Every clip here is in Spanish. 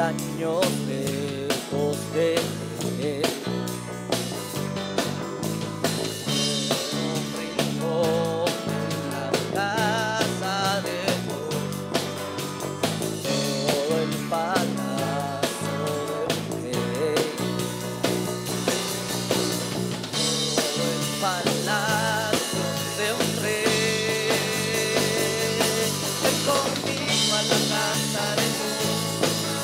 años lejos de él. Rico en la casa de Dios, todo el palacio de un rey, todo el palacio de un rey. Ven conmigo a la casa de Dios,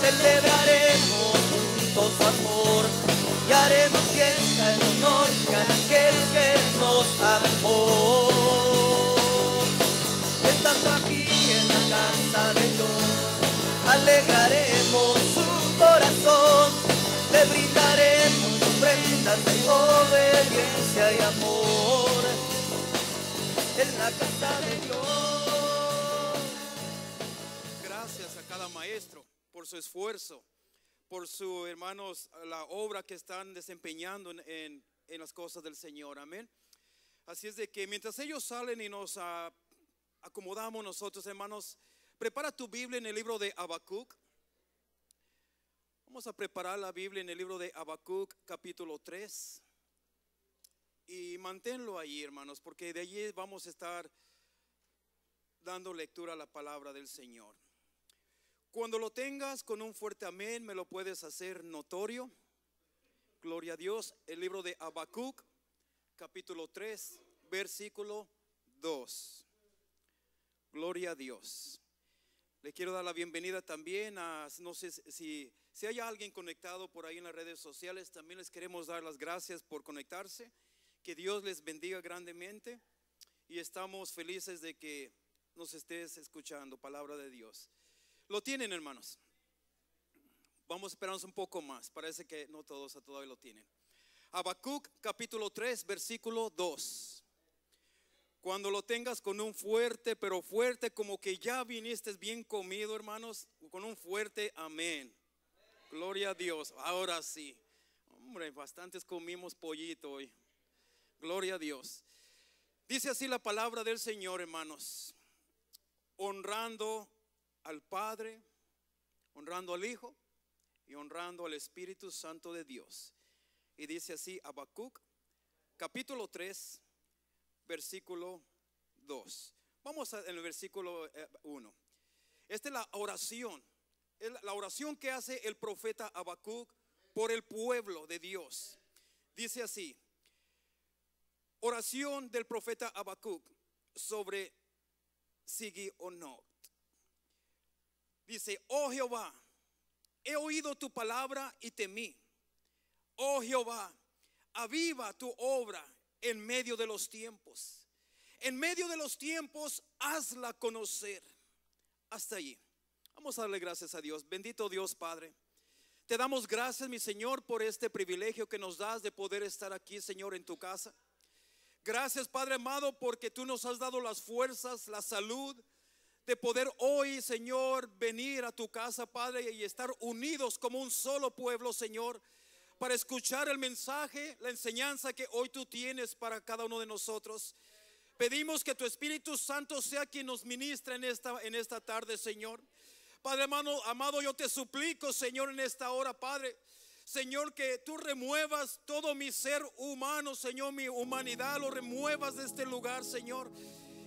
celebraremos juntos su amor y haremos fiesta en honor de aquel que nos amó. Estando aquí en la casa de Dios, alegraremos su corazón, le brindaremos ofrendas de obediencia y amor en la casa de Dios. Gracias a cada maestro por su esfuerzo, por su, hermanos, la obra que están desempeñando en las cosas del Señor. Amén. Así es de que mientras ellos salen y nos acomodamos nosotros, hermanos, prepara tu Biblia en el libro de Habacuc. Vamos a preparar la Biblia en el libro de Habacuc, capítulo 3. Y manténlo ahí, hermanos, porque de allí vamos a estar dando lectura a la palabra del Señor. Cuando lo tengas, con un fuerte amén, me lo puedes hacer notorio. Gloria a Dios. El libro de Habacuc, capítulo 3, versículo 2. Gloria a Dios. Le quiero dar la bienvenida también a, no sé si hay alguien conectado por ahí en las redes sociales, también les queremos dar las gracias por conectarse. Que Dios les bendiga grandemente y estamos felices de que nos estés escuchando, palabra de Dios. ¿Lo tienen, hermanos? Vamos a esperarnos un poco más, parece que no todos todavía lo tienen. Habacuc capítulo 3 versículo 2. Cuando lo tengas, con un fuerte, pero fuerte, como que ya viniste bien comido, hermanos, con un fuerte amén. Gloria a Dios. Ahora sí, hombre, bastantes comimos pollito hoy. Gloria a Dios. Dice así la palabra del Señor, hermanos: honrando al Padre, honrando al Hijo y honrando al Espíritu Santo de Dios. Y dice así Habacuc capítulo 3 versículo 2. Vamos en el versículo 1. Esta es la oración. Es la oración que hace el profeta Habacuc por el pueblo de Dios. Dice así: oración del profeta Habacuc sobre Sigionot. Dice: oh Jehová, he oído tu palabra y temí. Oh Jehová, aviva tu obra en medio de los tiempos. En medio de los tiempos, hazla conocer. Hasta allí. Vamos a darle gracias a Dios. Bendito Dios Padre, te damos gracias, mi Señor, por este privilegio que nos das de poder estar aquí, Señor, en tu casa. Gracias, Padre amado, porque tú nos has dado las fuerzas, la salud de poder hoy, Señor, venir a tu casa, Padre, y estar unidos como un solo pueblo, Señor, para escuchar el mensaje, la enseñanza que hoy tú tienes para cada uno de nosotros. Pedimos que tu Espíritu Santo sea quien nos ministre en esta tarde, Señor. Padre amado, yo te suplico, Señor, en esta hora, Padre, Señor, que tú remuevas todo mi ser humano, Señor, mi humanidad, lo remuevas de este lugar, Señor.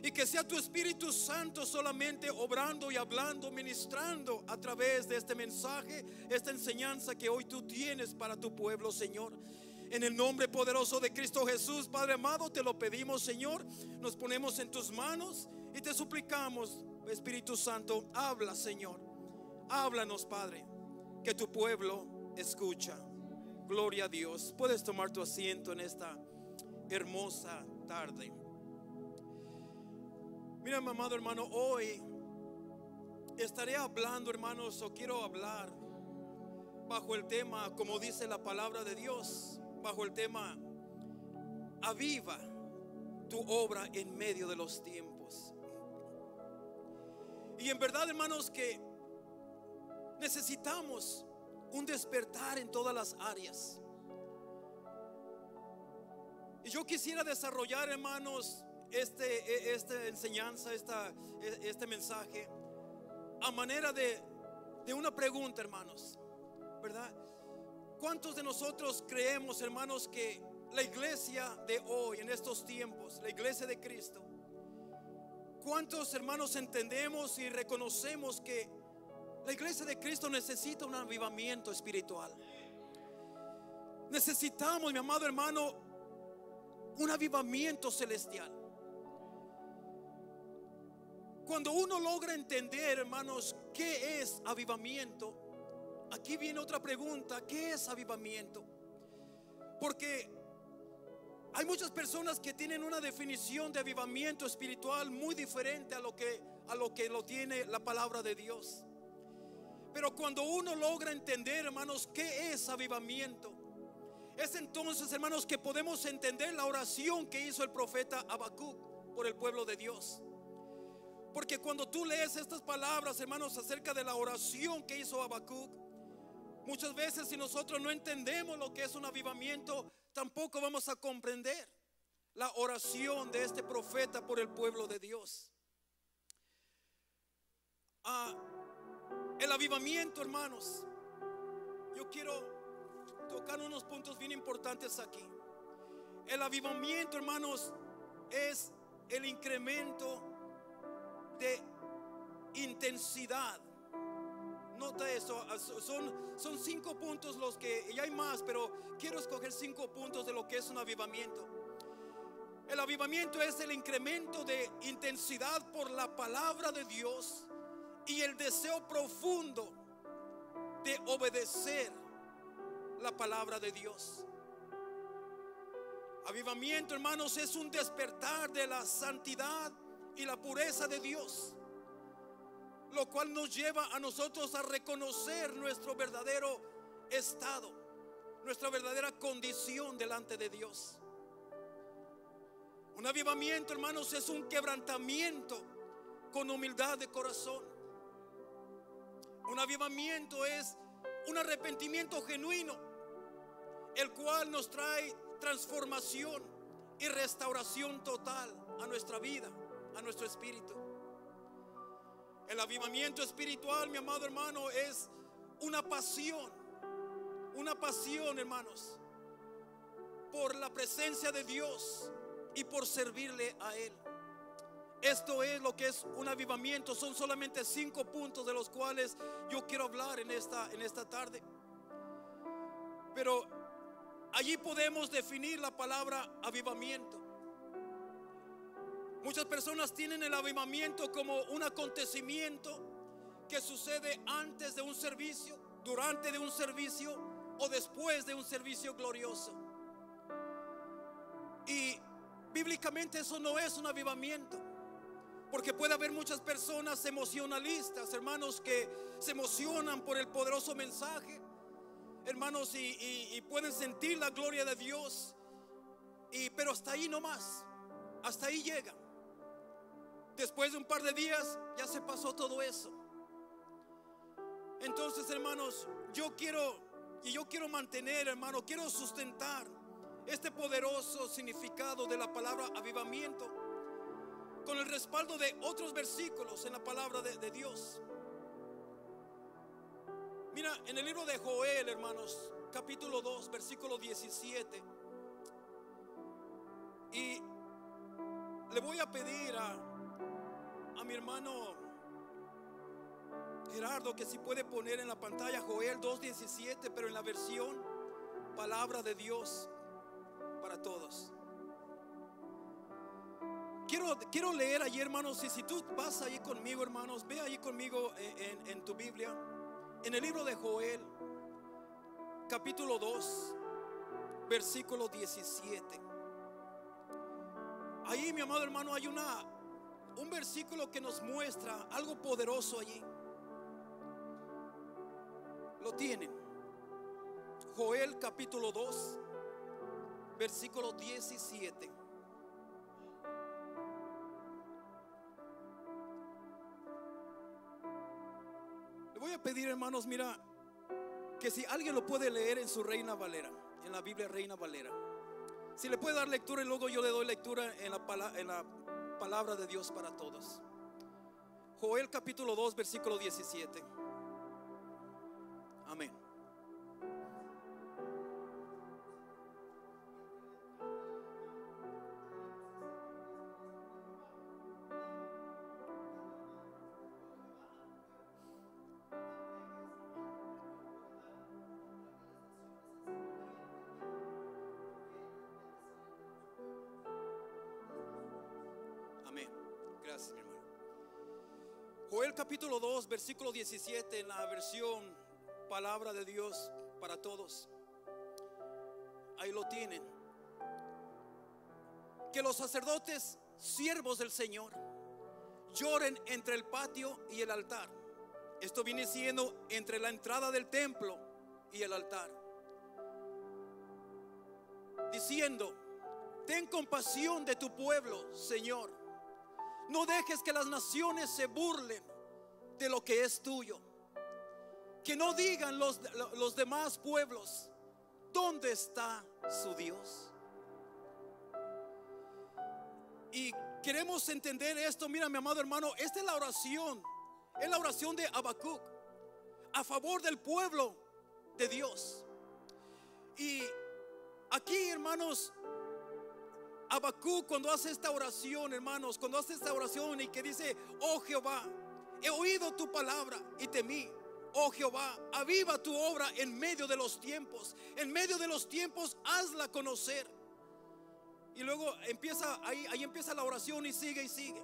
Y que sea tu Espíritu Santo solamente obrando y hablando, ministrando a través de este mensaje, esta enseñanza que hoy tú tienes para tu pueblo, Señor. En el nombre poderoso de Cristo Jesús, Padre amado, te lo pedimos, Señor. Nos ponemos en tus manos y te suplicamos, Espíritu Santo, habla, Señor. Háblanos, Padre, que tu pueblo escucha. Gloria a Dios. Puedes tomar tu asiento en esta hermosa tarde. Mira, mi amado hermano, hoy estaré hablando, hermanos, o quiero hablar bajo el tema, como dice la palabra de Dios, bajo el tema: aviva tu obra en medio de los tiempos. Y en verdad, hermanos, que necesitamos un despertar en todas las áreas. Y yo quisiera desarrollar, hermanos, esta enseñanza, este mensaje a manera de de una pregunta, hermanos, ¿verdad? ¿Cuántos de nosotros creemos, hermanos, que la iglesia de hoy, en estos tiempos, la iglesia de Cristo, cuántos, hermanos, entendemos y reconocemos que la iglesia de Cristo necesita un avivamiento espiritual? Necesitamos, mi amado hermano, un avivamiento celestial. Cuando uno logra entender, hermanos, qué es avivamiento, aquí viene otra pregunta: ¿qué es avivamiento? Porque hay muchas personas que tienen una definición de avivamiento espiritual muy diferente a lo que lo tiene la palabra de Dios. Pero cuando uno logra entender, hermanos, qué es avivamiento, es entonces, hermanos, que podemos entender la oración que hizo el profeta Habacuc por el pueblo de Dios. Porque cuando tú lees estas palabras, hermanos, acerca de la oración que hizo Habacuc, muchas veces, si nosotros no entendemos lo que es un avivamiento, tampoco vamos a comprender la oración de este profeta por el pueblo de Dios. El avivamiento, hermanos, yo quiero tocar unos puntos bien importantes aquí. El avivamiento, hermanos, es el incremento de intensidad. Nota eso, son 5 puntos los que, y hay más, pero quiero escoger 5 puntos de lo que es un avivamiento. El avivamiento es el incremento de intensidad por la palabra de Dios y el deseo profundo de obedecer la palabra de Dios. Avivamiento, hermanos, es un despertar de la santidad y la pureza de Dios, lo cual nos lleva a nosotros a reconocer nuestro verdadero estado, nuestra verdadera condición delante de Dios. Un avivamiento, hermanos, es un quebrantamiento con humildad de corazón. Un avivamiento es un arrepentimiento genuino, el cual nos trae transformación y restauración total a nuestra vida, a nuestro espíritu. El avivamiento espiritual, mi amado hermano, es una pasión, hermanos, por la presencia de Dios y por servirle a Él. Esto es lo que es un avivamiento. Son solamente 5 puntos de los cuales yo quiero hablar en esta tarde. Pero allí podemos definir la palabra avivamiento. Muchas personas tienen el avivamiento como un acontecimiento que sucede antes de un servicio, durante de un servicio o después de un servicio glorioso. Y bíblicamente eso no es un avivamiento, porque puede haber muchas personas emocionalistas, hermanos, que se emocionan por el poderoso mensaje, hermanos, y pueden sentir la gloria de Dios, pero hasta ahí no más, hasta ahí llega. Después de un par de días ya se pasó todo eso. Entonces, hermanos, yo quiero mantener, hermano, quiero sustentar este poderoso significado de la palabra avivamiento con el respaldo de otros versículos en la palabra de Dios. Mira, en el libro de Joel, hermanos, capítulo 2, versículo 17. Y le voy a pedir a mi hermano Gerardo que si puede poner en la pantalla Joel 2:17, pero en la versión palabra de Dios para todos. Quiero leer allí, hermanos, y si tú vas allí conmigo, hermanos, ve allí conmigo en tu Biblia, en el libro de Joel, capítulo 2, versículo 17. Ahí, mi amado hermano, hay un versículo que nos muestra algo poderoso allí. Lo tienen. Joel capítulo 2, versículo 17. Le voy a pedir, hermanos, mira, que si alguien lo puede leer en su Reina Valera, en la Biblia Reina Valera. Si le puede dar lectura y luego yo le doy lectura en la palabra de Dios para todos. Joel capítulo 2, versículo 17. Amén. Amén. Gracias, mi hermano. Joel capítulo 2, versículo 17, en la versión Palabra de Dios para Todos. Ahí lo tienen. Que los sacerdotes, siervos del Señor, lloren entre el patio y el altar. Esto viene siendo entre la entrada del templo y el altar, diciendo: ten compasión de tu pueblo, Señor. No dejes que las naciones se burlen de lo que es tuyo. Que no digan los demás pueblos: ¿dónde está su Dios? Y queremos entender esto. Mira, mi amado hermano, esta es la oración. Es la oración de Habacuc a favor del pueblo de Dios. Y aquí, hermanos, Habacuc, cuando hace esta oración, hermanos, cuando hace esta oración y que dice: oh Jehová, he oído tu palabra y temí. Oh Jehová, aviva tu obra en medio de los tiempos. En medio de los tiempos hazla conocer. Y luego empieza, ahí empieza la oración y sigue y sigue.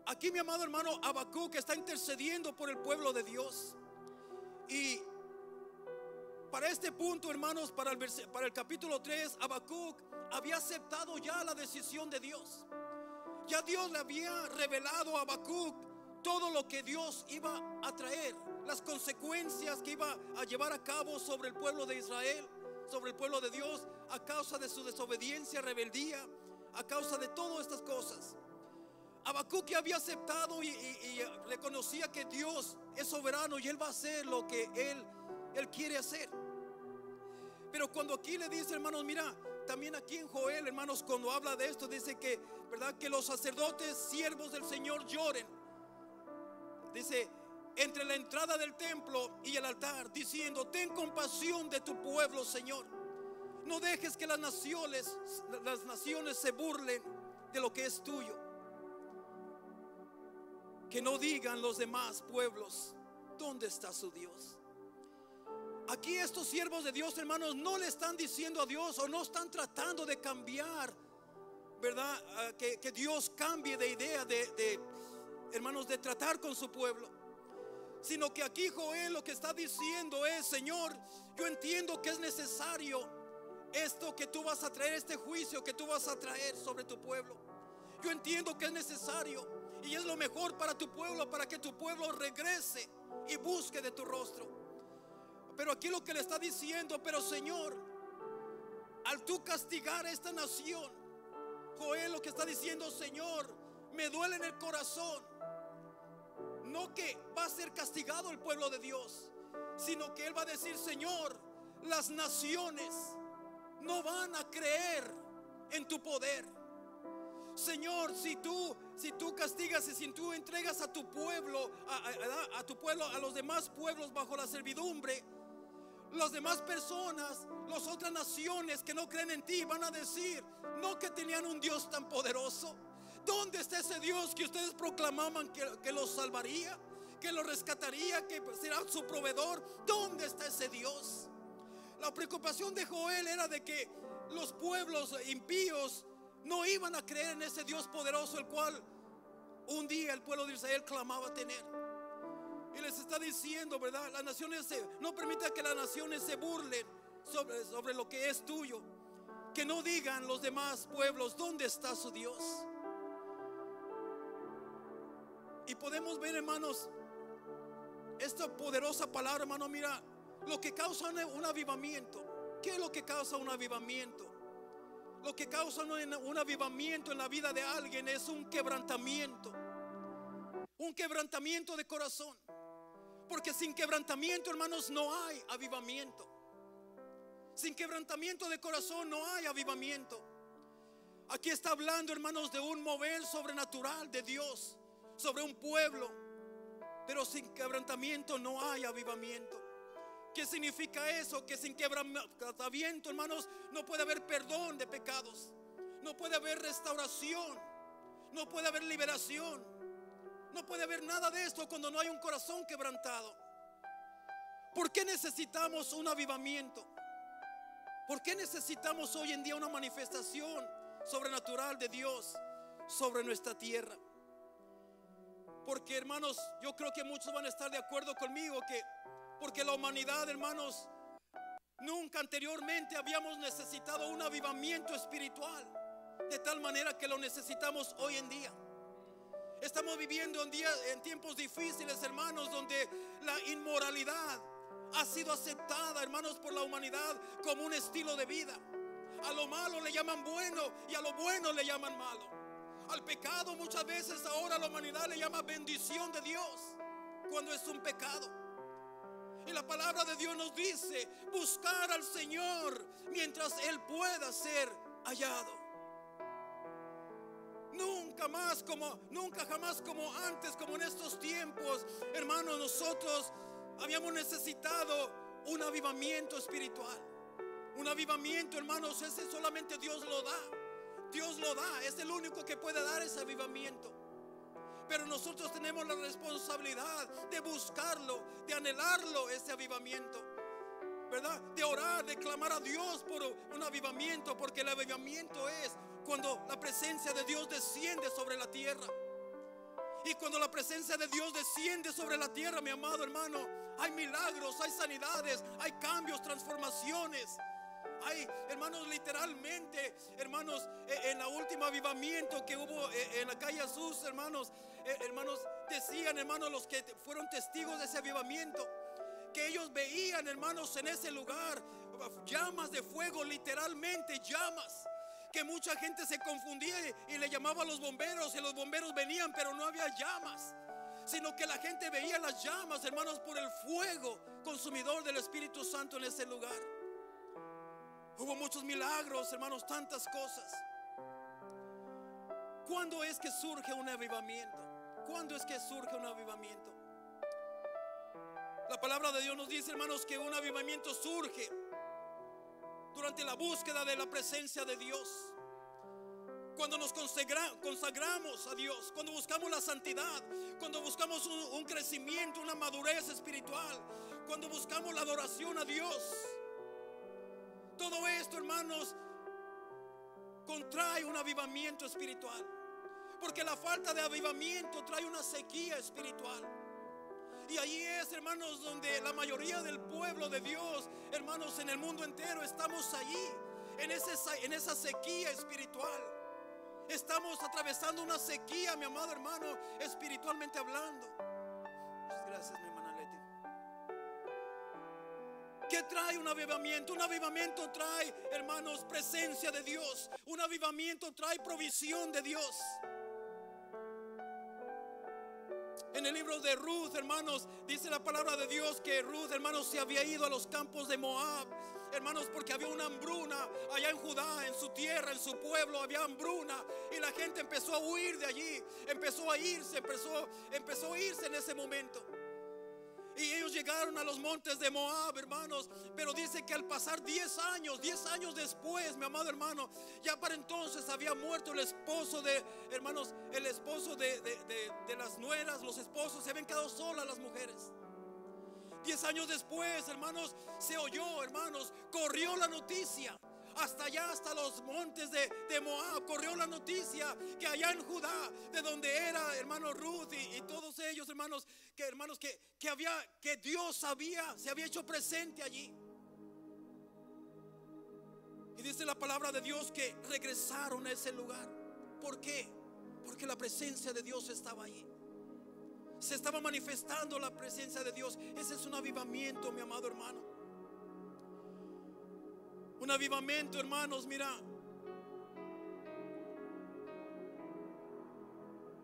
Aquí, mi amado hermano, Habacuc está intercediendo por el pueblo de Dios. Y para este punto, hermanos, para el capítulo 3, Habacuc había aceptado ya la decisión de Dios. Ya Dios le había revelado a Habacuc todo lo que Dios iba a traer, las consecuencias que iba a llevar a cabo sobre el pueblo de Israel, sobre el pueblo de Dios, a causa de su desobediencia, rebeldía, a causa de todas estas cosas. Habacuc había aceptado y reconocía que Dios es soberano y Él va a hacer lo que Él quiere hacer. Pero cuando aquí le dice, hermanos, mira, también aquí en Joel, hermanos, cuando habla de esto, dice que, ¿verdad?, que los sacerdotes, siervos del Señor, lloren. Dice: entre la entrada del templo y el altar, diciendo: ten compasión de tu pueblo, Señor. No dejes que las naciones se burlen de lo que es tuyo. Que no digan los demás pueblos: ¿dónde está su Dios? Aquí estos siervos de Dios, hermanos, no le están diciendo a Dios, o no están tratando de cambiar, ¿verdad? Que Dios cambie de idea, hermanos, de tratar con su pueblo. Sino que aquí Joel lo que está diciendo es: Señor, yo entiendo que es necesario esto que tú vas a traer, este juicio que tú vas a traer sobre tu pueblo. Yo entiendo que es necesario y es lo mejor para tu pueblo, para que tu pueblo regrese y busque de tu rostro. Pero aquí lo que le está diciendo: pero Señor, al tú castigar a esta nación, Joel lo que está diciendo: Señor, me duele en el corazón. No que va a ser castigado el pueblo de Dios, sino que él va a decir: Señor, las naciones no van a creer en tu poder. Señor, si tú castigas y si tú entregas a tu pueblo, a los demás pueblos bajo la servidumbre, las demás personas, las otras naciones que no creen en ti, van a decir: no que tenían un Dios tan poderoso. ¿Dónde está ese Dios que ustedes proclamaban que los salvaría, que los rescataría, que será su proveedor? ¿Dónde está ese Dios? La preocupación de Joel era de que los pueblos impíos no iban a creer en ese Dios poderoso, el cual un día el pueblo de Israel clamaba tener. Y les está diciendo, ¿verdad? Las naciones no permita que las naciones se burlen sobre lo que es tuyo. Que no digan los demás pueblos: ¿dónde está su Dios? Y podemos ver, hermanos, esta poderosa palabra, hermano. Mira, lo que causa un avivamiento. ¿Qué es lo que causa un avivamiento? Lo que causa un avivamiento en la vida de alguien es un quebrantamiento. Un quebrantamiento de corazón. Porque sin quebrantamiento, hermanos, no hay avivamiento. Sin quebrantamiento de corazón no hay avivamiento. Aquí está hablando, hermanos, de un mover sobrenatural de Dios sobre un pueblo. Pero sin quebrantamiento no hay avivamiento. ¿Qué significa eso? Que sin quebrantamiento, hermanos, no puede haber perdón de pecados, no puede haber restauración, no puede haber liberación, no puede haber nada de esto cuando no hay un corazón quebrantado. ¿Por qué necesitamos un avivamiento? ¿Por qué necesitamos hoy en día una manifestación sobrenatural de Dios sobre nuestra tierra? Porque, hermanos, yo creo que muchos van a estar de acuerdo conmigo que porque la humanidad, hermanos, nunca anteriormente habíamos necesitado un avivamiento espiritual de tal manera que lo necesitamos hoy en día. Estamos viviendo en tiempos difíciles, hermanos, donde la inmoralidad ha sido aceptada, hermanos, por la humanidad como un estilo de vida. A lo malo le llaman bueno y a lo bueno le llaman malo. Al pecado muchas veces ahora la humanidad le llama bendición de Dios cuando es un pecado. Y la palabra de Dios nos dice buscar al Señor mientras Él pueda ser hallado. Nunca jamás como antes, como en estos tiempos, hermanos, nosotros habíamos necesitado un avivamiento espiritual. Un avivamiento, hermanos, ese solamente Dios lo da. Dios lo da, es el único que puede dar ese avivamiento. Pero nosotros tenemos la responsabilidad de buscarlo, de anhelarlo, ese avivamiento, ¿verdad? De orar, de clamar a Dios por un avivamiento, porque el avivamiento es cuando la presencia de Dios desciende sobre la tierra. Y cuando la presencia de Dios desciende sobre la tierra, mi amado hermano, hay milagros, hay sanidades, hay cambios, transformaciones. Hay, hermanos, literalmente, hermanos, en la última avivamiento que hubo en la calle Jesús, hermanos, decían, hermanos, los que fueron testigos de ese avivamiento, que ellos veían, hermanos, en ese lugar llamas de fuego, literalmente llamas, que mucha gente se confundía y le llamaba a los bomberos, y los bomberos venían, pero no había llamas, sino que la gente veía las llamas, hermanos, por el fuego consumidor del Espíritu Santo en ese lugar. Hubo muchos milagros, hermanos, tantas cosas. ¿Cuándo es que surge un avivamiento? ¿Cuándo es que surge un avivamiento? La palabra de Dios nos dice, hermanos, que un avivamiento surge durante la búsqueda de la presencia de Dios. Cuando nos consagramos a Dios, cuando buscamos la santidad, cuando buscamos un crecimiento, una madurez espiritual, cuando buscamos la adoración a Dios. Todo esto, hermanos, contrae un avivamiento espiritual, porque la falta de avivamiento trae una sequía espiritual. Y allí es, hermanos, donde la mayoría del pueblo de Dios, hermanos, en el mundo entero, estamos allí, en esa sequía espiritual. Estamos atravesando una sequía, mi amado hermano, espiritualmente hablando. Muchas gracias, mi hermana Leti. ¿Qué trae un avivamiento? Un avivamiento trae, hermanos, presencia de Dios. Un avivamiento trae provisión de Dios. En el libro de Ruth, hermanos, dice la palabra de Dios que Ruth, hermanos, se había ido a los campos de Moab, hermanos, porque había una hambruna allá en Judá, en su tierra, en su pueblo, había hambruna. Y la gente empezó a huir de allí, empezó a irse en ese momento. Y ellos llegaron a los montes de Moab, hermanos. Pero dice que al pasar 10 años después, mi amado hermano, ya para entonces había muerto el esposo de, hermanos, el esposo de las nueras. Los esposos se habían quedado solas las mujeres. 10 años después, hermanos, se oyó, hermanos, corrió la noticia. Hasta allá, hasta los montes de Moab, corrió la noticia que allá en Judá, de donde era, hermano, Ruth y todos ellos, hermanos, que Dios se había hecho presente allí. Y dice la palabra de Dios que regresaron a ese lugar. ¿Por qué? Porque la presencia de Dios estaba allí. Se estaba manifestando la presencia de Dios. Ese es un avivamiento, mi amado hermano. Un avivamiento, hermanos, mira.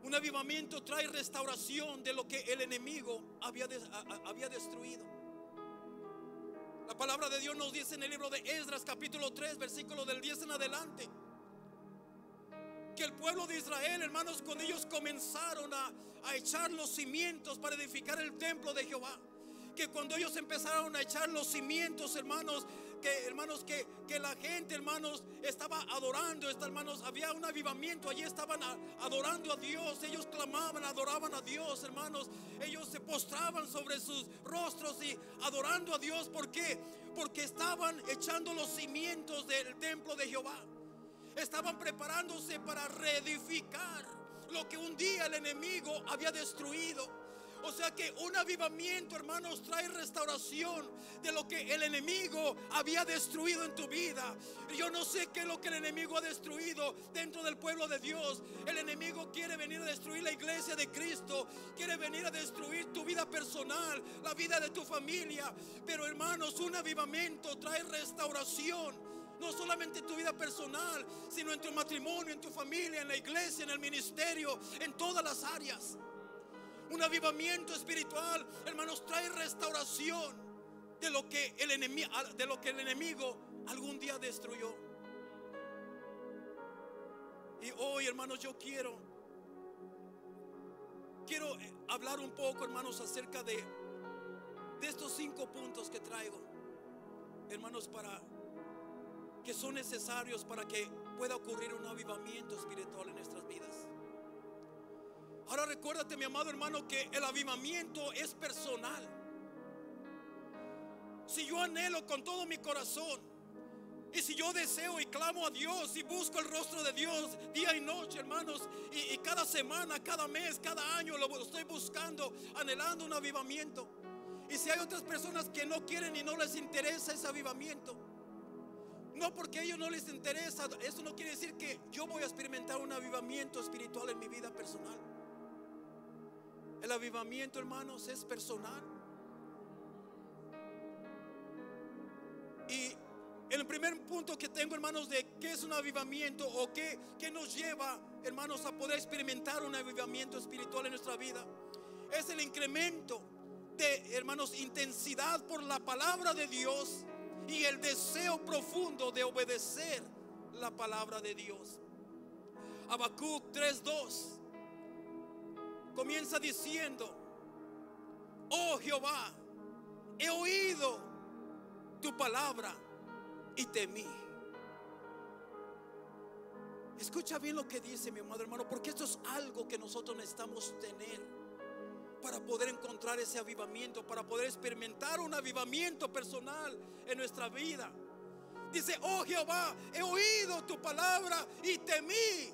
Un avivamiento trae restauración de lo que el enemigo había destruido. La palabra de Dios nos dice en el libro de Esdras capítulo 3, versículo del 10 en adelante, que el pueblo de Israel, hermanos, cuando ellos comenzaron a echar los cimientos para edificar el templo de Jehová, que cuando ellos empezaron a echar los cimientos, hermanos, que la gente, hermanos, estaba adorando, hermanos, había un avivamiento, allí estaban adorando a Dios, ellos clamaban, adoraban a Dios, hermanos, ellos se postraban sobre sus rostros y adorando a Dios. ¿Por qué? Porque estaban echando los cimientos del templo de Jehová, estaban preparándose para reedificar lo que un día el enemigo había destruido. O sea que un avivamiento, hermanos, trae restauración de lo que el enemigo había destruido en tu vida. Yo no sé qué es lo que el enemigo ha destruido dentro del pueblo de Dios. El enemigo quiere venir a destruir la iglesia de Cristo, quiere venir a destruir tu vida personal, la vida de tu familia. Pero, hermanos, un avivamiento trae restauración. No solamente en tu vida personal, sino en tu matrimonio, en tu familia, en la iglesia, en el ministerio, en todas las áreas. Un avivamiento espiritual, hermanos, trae restauración de lo que el enemigo algún día destruyó. Y hoy, hermanos, yo quiero hablar un poco, hermanos, acerca de estos 5 puntos que traigo, hermanos, que son necesarios para que pueda ocurrir un avivamiento espiritual en nuestras vidas. Ahora recuérdate, mi amado hermano, que el avivamiento es personal. Si yo anhelo con todo mi corazón, y si yo deseo y clamo a Dios y busco el rostro de Dios día y noche, hermanos, y cada semana, cada mes, cada año lo estoy buscando, anhelando un avivamiento. Y si hay otras personas que no quieren y no les interesa ese avivamiento, no porque a ellos no les interesa, eso no quiere decir que yo voy a experimentar un avivamiento espiritual en mi vida personal. El avivamiento, hermanos, es personal. Y el primer punto que tengo, hermanos, de qué es un avivamiento o qué nos lleva, hermanos, a poder experimentar un avivamiento espiritual en nuestra vida, es el incremento de, hermanos, intensidad por la palabra de Dios y el deseo profundo de obedecer la palabra de Dios. Habacuc 3:2 comienza diciendo: oh Jehová, he oído tu palabra y temí. Escucha bien lo que dice, mi amado hermano, porque esto es algo que nosotros necesitamos tener para poder encontrar ese avivamiento, para poder experimentar un avivamiento personal en nuestra vida. Dice: oh Jehová, he oído tu palabra y temí.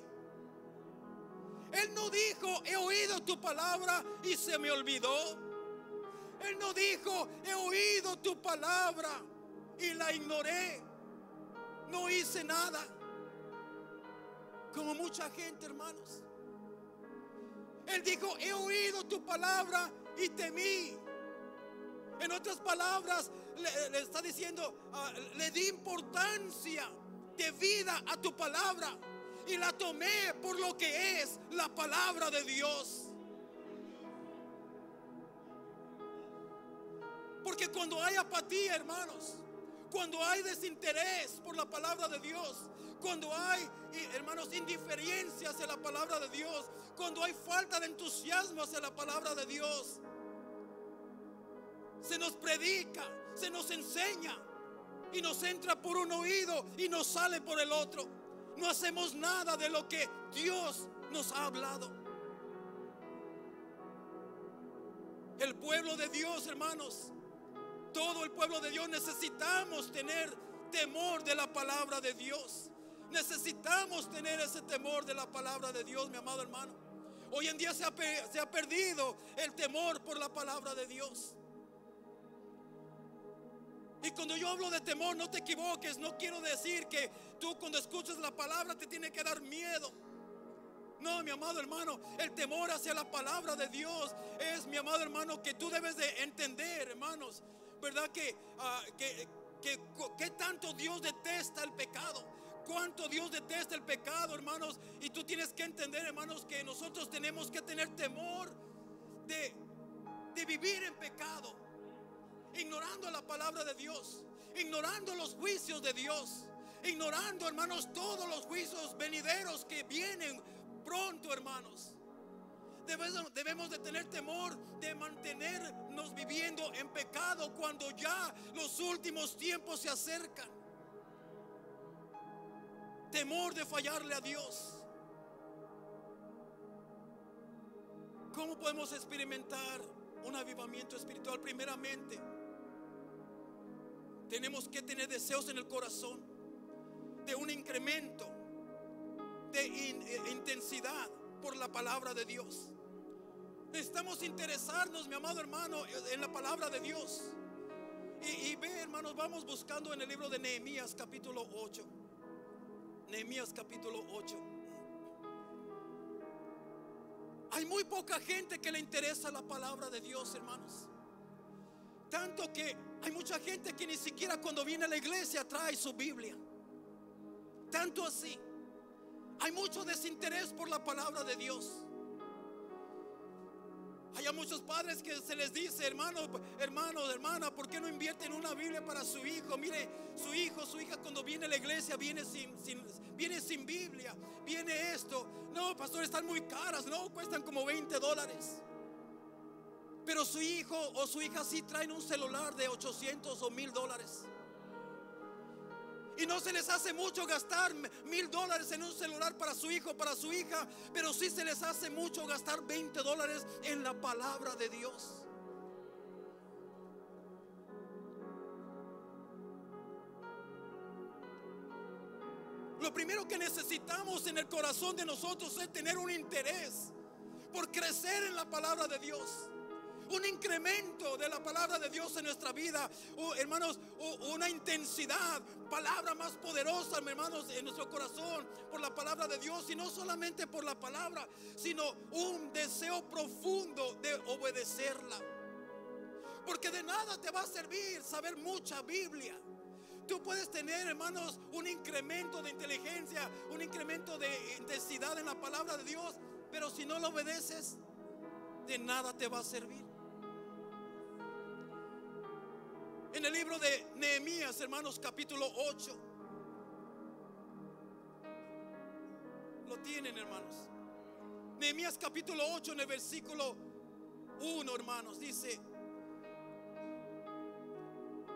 Él no dijo: he oído tu palabra y se me olvidó. Él no dijo: he oído tu palabra y la ignoré, no hice nada, como mucha gente, hermanos. Él dijo: he oído tu palabra y temí. En otras palabras, le está diciendo, le di importancia de vida a tu palabra y la tomé por lo que es la palabra de Dios. Porque cuando hay apatía, hermanos, cuando hay desinterés por la palabra de Dios, cuando hay, hermanos, indiferencia hacia la palabra de Dios, cuando hay falta de entusiasmo hacia la palabra de Dios, se nos predica, se nos enseña y nos entra por un oído y nos sale por el otro. No hacemos nada de lo que Dios nos ha hablado. El pueblo de Dios, hermanos, todo el pueblo de Dios necesitamos tener temor de la palabra de Dios. Necesitamos tener ese temor de la palabra de Dios, mi amado hermano. Hoy en día se ha perdido el temor por la palabra de Dios. Y cuando yo hablo de temor, no te equivoques, no quiero decir que tú cuando escuchas la palabra te tiene que dar miedo. No, mi amado hermano, el temor hacia la palabra de Dios es, mi amado hermano, que tú debes de entender, hermanos, ¿verdad? Que tanto Dios detesta el pecado, cuánto Dios detesta el pecado, hermanos. Y tú tienes que entender, hermanos, que nosotros tenemos que tener temor de vivir en pecado, ignorando la palabra de Dios, ignorando los juicios de Dios, ignorando, hermanos, todos los juicios venideros que vienen pronto, hermanos. Debemos de tener temor de mantenernos viviendo en pecado cuando ya los últimos tiempos se acercan. Temor de fallarle a Dios. ¿Cómo podemos experimentar un avivamiento espiritual? Primeramente, tenemos que tener deseos en el corazón de un incremento de intensidad por la palabra de Dios. Necesitamos interesarnos, mi amado hermano, en la palabra de Dios. Y ve, hermanos, vamos buscando en el libro de Nehemías capítulo 8. Nehemías capítulo 8. Hay muy poca gente que le interesa la palabra de Dios, hermanos. Tanto que hay mucha gente que ni siquiera cuando viene a la iglesia trae su Biblia. Tanto así. Hay mucho desinterés por la palabra de Dios. Hay a muchos padres que se les dice: hermano, hermana, ¿por qué no invierten una Biblia para su hijo? Mire, su hijo, su hija cuando viene a la iglesia viene sin Biblia, viene esto. No, pastor, están muy caras, no, cuestan como $20. Pero su hijo o su hija sí traen un celular de $800 o $1000. Y no se les hace mucho gastar $1000 en un celular para su hijo, para su hija, pero sí se les hace mucho gastar $20 en la palabra de Dios. Lo primero que necesitamos en el corazón de nosotros es tener un interés por crecer en la palabra de Dios. Un incremento de la palabra de Dios en nuestra vida, hermanos, una intensidad, palabra más poderosa, hermanos, en nuestro corazón por la palabra de Dios. Y no solamente por la palabra, sino un deseo profundo de obedecerla. Porque de nada te va a servir saber mucha Biblia. Tú puedes tener, hermanos, un incremento de inteligencia, un incremento de intensidad en la palabra de Dios, pero si no lo obedeces, de nada te va a servir. En el libro de Nehemías, hermanos, capítulo 8. Lo tienen, hermanos. Nehemías capítulo 8, en el versículo 1, hermanos, dice: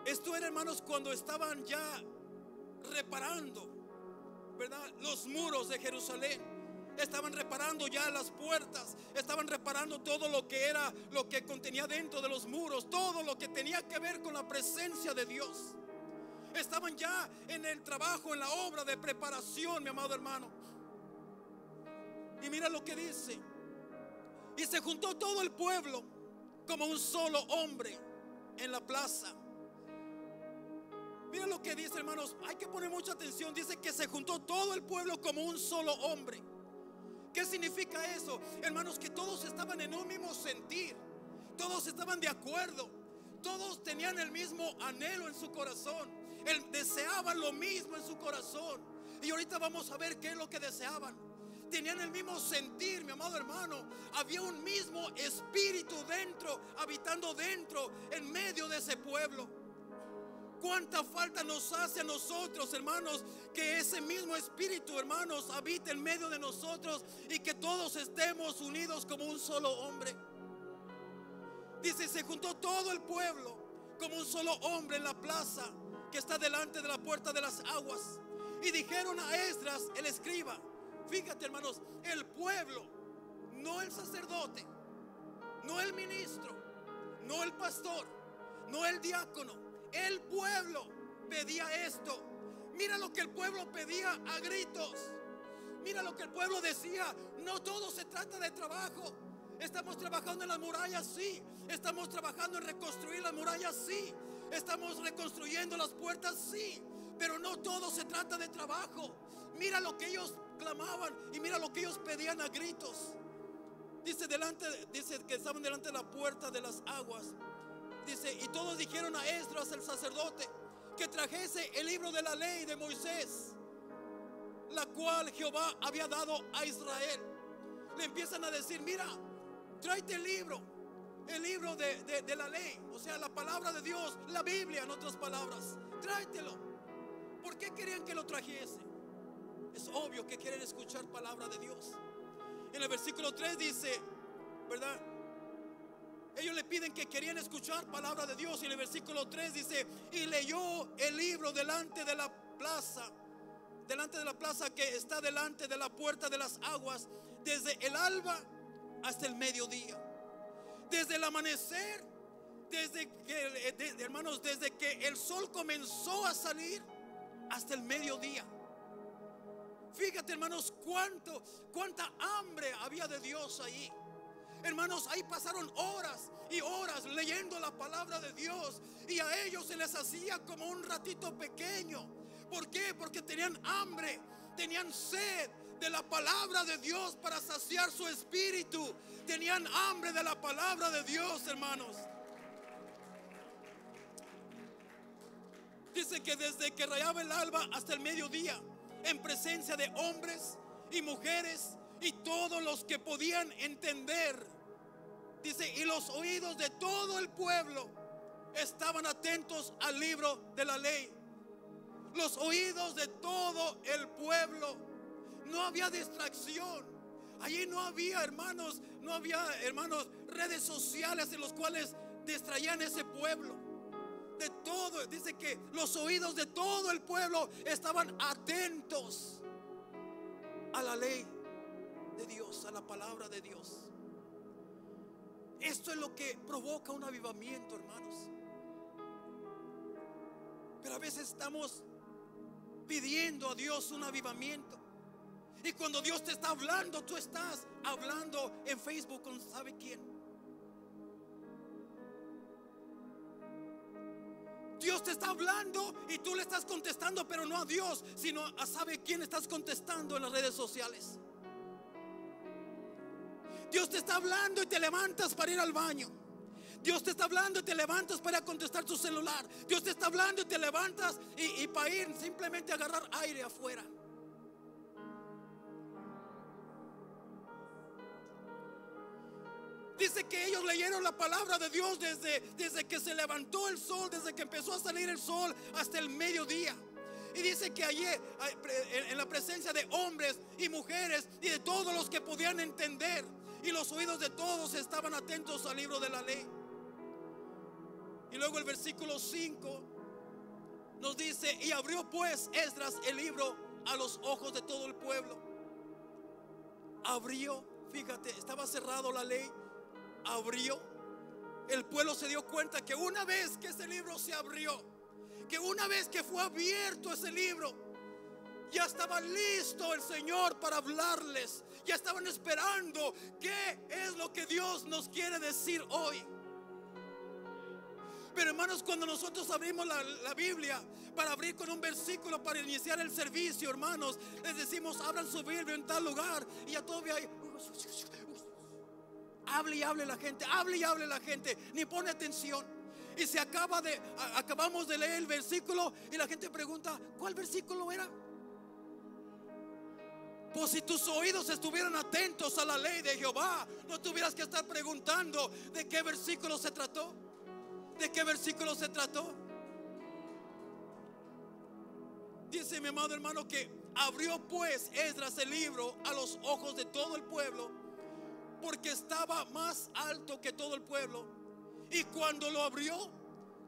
esto era, hermanos, cuando estaban ya reparando, ¿verdad?, los muros de Jerusalén. Estaban reparando ya las puertas, estaban reparando todo lo que era, lo que contenía dentro de los muros, todo lo que tenía que ver con la presencia de Dios. Estaban ya en el trabajo, en la obra de preparación, mi amado hermano. Y mira lo que dice: y se juntó todo el pueblo como un solo hombre en la plaza. Mira lo que dice, hermanos, hay que poner mucha atención. Dice que se juntó todo el pueblo como un solo hombre. ¿Qué significa eso? Hermanos, que todos estaban en un mismo sentir. Todos estaban de acuerdo. Todos tenían el mismo anhelo en su corazón. Deseaban lo mismo en su corazón. Y ahorita vamos a ver qué es lo que deseaban. Tenían el mismo sentir, mi amado hermano. Había un mismo espíritu dentro, habitando dentro, en medio de ese pueblo. ¿Cuánta falta nos hace a nosotros, hermanos, que ese mismo espíritu, hermanos, habite en medio de nosotros y que todos estemos unidos como un solo hombre? Dice: se juntó todo el pueblo como un solo hombre en la plaza que está delante de la puerta de las aguas. Y dijeron a Esdras, el escriba. Fíjate, hermanos, el pueblo, no el sacerdote, no el ministro, no el pastor, no el diácono. El pueblo pedía esto. Mira lo que el pueblo pedía a gritos. Mira lo que el pueblo decía: no todo se trata de trabajo. Estamos trabajando en las murallas, sí. Estamos trabajando en reconstruir las murallas, sí. Estamos reconstruyendo las puertas, sí. Pero no todo se trata de trabajo. Mira lo que ellos clamaban y mira lo que ellos pedían a gritos. Dice que estaban delante de la puerta de las aguas. Dice: y todos dijeron a Esdras el sacerdote que trajese el libro de la ley de Moisés, la cual Jehová había dado a Israel. Le empiezan a decir: mira, tráete el libro de la ley, o sea, la palabra de Dios, la Biblia, en otras palabras. Tráetelo. ¿Por qué querían que lo trajese? Es obvio que quieren escuchar palabra de Dios. En el versículo 3 dice: ¿verdad? Ellos le piden que querían escuchar palabra de Dios. Y en el versículo 3 dice: y leyó el libro delante de la plaza que está delante de la puerta de las aguas, desde el alba hasta el mediodía. Desde el amanecer, hermanos, desde que el sol comenzó a salir hasta el mediodía. Fíjate, hermanos, cuánta hambre había de Dios ahí. Hermanos, ahí pasaron horas y horas leyendo la palabra de Dios, y a ellos se les hacía como un ratito pequeño. ¿Por qué? Porque tenían hambre, tenían sed de la palabra de Dios para saciar su espíritu. Tenían hambre de la palabra de Dios, hermanos. Dice que desde que rayaba el alba hasta el mediodía, en presencia de hombres y mujeres y todos los que podían entender, dice, y los oídos de todo el pueblo estaban atentos al libro de la ley. Los oídos de todo el pueblo. No había distracción. Allí no había, hermanos, redes sociales en los cuales distraían ese pueblo. De todo, dice que los oídos de todo el pueblo estaban atentos a la ley de Dios, a la palabra de Dios. Esto es lo que provoca un avivamiento, hermanos. Pero a veces estamos pidiendo a Dios un avivamiento, y cuando Dios te está hablando, tú estás hablando en Facebook con sabe quién. Dios te está hablando y tú le estás contestando, pero no a Dios, sino a sabe quién estás contestando en las redes sociales. Dios te está hablando y te levantas para ir al baño. Dios te está hablando y te levantas para contestar tu celular. Dios te está hablando y te levantas y para ir simplemente a agarrar aire afuera. Dice que ellos leyeron la palabra de Dios desde que se levantó el sol, desde que empezó a salir el sol hasta el mediodía. Y dice que allí, en la presencia de hombres y mujeres y de todos los que podían entender, y los oídos de todos estaban atentos al libro de la ley. Y luego el versículo 5 nos dice: y abrió pues Esdras el libro a los ojos de todo el pueblo. Abrió, fíjate, estaba cerrado la ley. Abrió. El pueblo se dio cuenta que una vez que ese libro se abrió, que una vez que fue abierto ese libro, ya estaba listo el Señor para hablarles. Ya estaban esperando qué es lo que Dios nos quiere decir hoy. Pero hermanos, cuando nosotros abrimos la Biblia para abrir con un versículo para iniciar el servicio, hermanos, les decimos: abran su Biblia en tal lugar, y ya todavía hay, hable y hable la gente, hable y hable la gente, ni pone atención. Y se acabamos de leer el versículo y la gente pregunta: ¿cuál versículo era? Pues si tus oídos estuvieran atentos a la ley de Jehová, no tuvieras que estar preguntando de qué versículo se trató. ¿De qué versículo se trató? Dice mi amado hermano que abrió pues Esdras el libro a los ojos de todo el pueblo, porque estaba más alto que todo el pueblo. Y cuando lo abrió,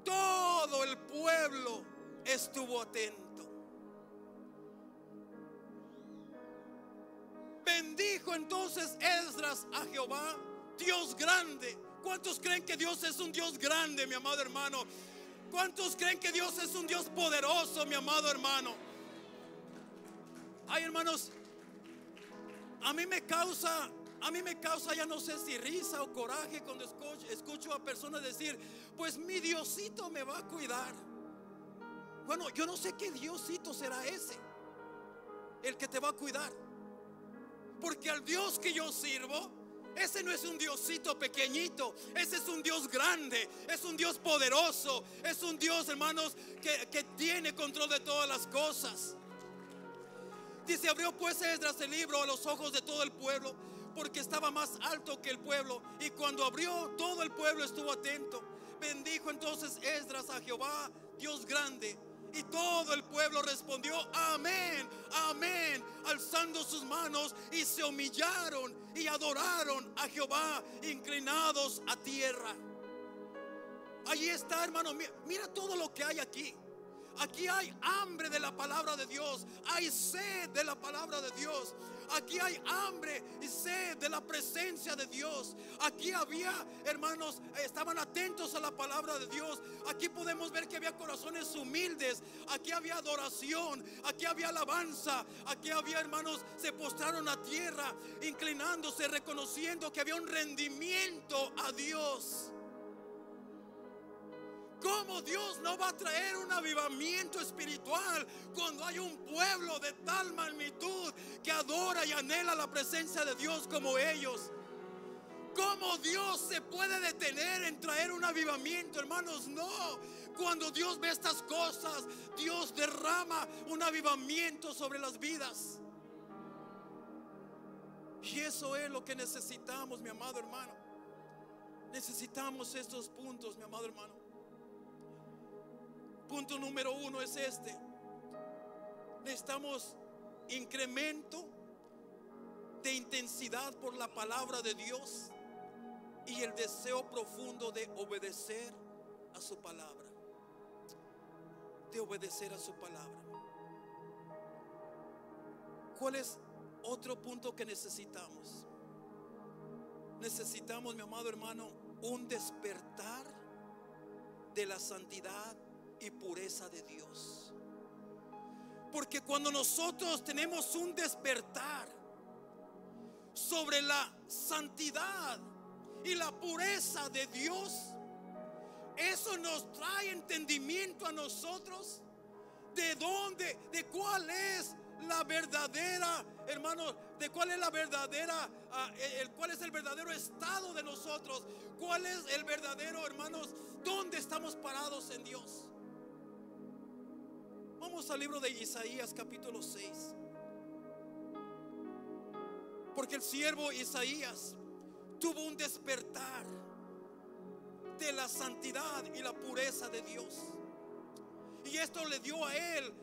todo el pueblo estuvo atento. Bendijo entonces Esdras a Jehová, Dios grande. ¿Cuántos creen que Dios es un Dios grande, mi amado hermano? ¿Cuántos creen que Dios es un Dios poderoso, mi amado hermano? Ay, hermanos, a mí me causa, ya no sé si risa o coraje cuando escucho a personas decir: pues mi Diosito me va a cuidar. Bueno, yo no sé qué Diosito será ese, el que te va a cuidar. Porque al Dios que yo sirvo, ese no es un Diosito pequeñito, ese es un Dios grande, es un Dios poderoso, es un Dios, hermanos, que tiene control de todas las cosas. Dice: abrió pues Esdras el libro a los ojos de todo el pueblo, porque estaba más alto que el pueblo. Y cuando abrió, todo el pueblo estuvo atento. Bendijo entonces Esdras a Jehová, Dios grande. Y todo el pueblo respondió: amén, amén, alzando sus manos, y se humillaron y adoraron a Jehová, inclinados a tierra. Allí está, hermano. Mira todo lo que hay aquí. Aquí hay hambre de la palabra de Dios. Hay sed de la palabra de Dios. Aquí hay hambre y sed de la presencia de Dios. Aquí había, hermanos, estaban atentos a la palabra de Dios. Aquí podemos ver que había corazones humildes. Aquí había adoración. Aquí había alabanza. Aquí había, hermanos, se postraron a tierra, inclinándose, reconociendo que había un rendimiento a Dios. ¿Cómo Dios no va a traer un avivamiento espiritual cuando hay un pueblo de tal magnitud que adora y anhela la presencia de Dios como ellos? ¿Cómo Dios se puede detener en traer un avivamiento, hermanos? No. Cuando Dios ve estas cosas, Dios derrama un avivamiento sobre las vidas. Y eso es lo que necesitamos, mi amado hermano. Necesitamos estos puntos, mi amado hermano. Punto número 1 es este: necesitamos incremento de intensidad por la palabra de Dios y el deseo profundo de obedecer a su palabra. De obedecer a su palabra. ¿Cuál es otro punto que necesitamos? Necesitamos, mi amado hermano, un despertar de la santidad y pureza de Dios. Porque cuando nosotros tenemos un despertar sobre la santidad y la pureza de Dios, eso nos trae entendimiento a nosotros de dónde, de cuál es la verdadera, hermanos, de cuál es la verdadera, cuál es el verdadero estado de nosotros, cuál es el verdadero, hermanos, dónde estamos parados en Dios. Vamos al libro de Isaías capítulo 6. Porque el siervo Isaías tuvo un despertar de la santidad y la pureza de Dios. Y esto le dio a él,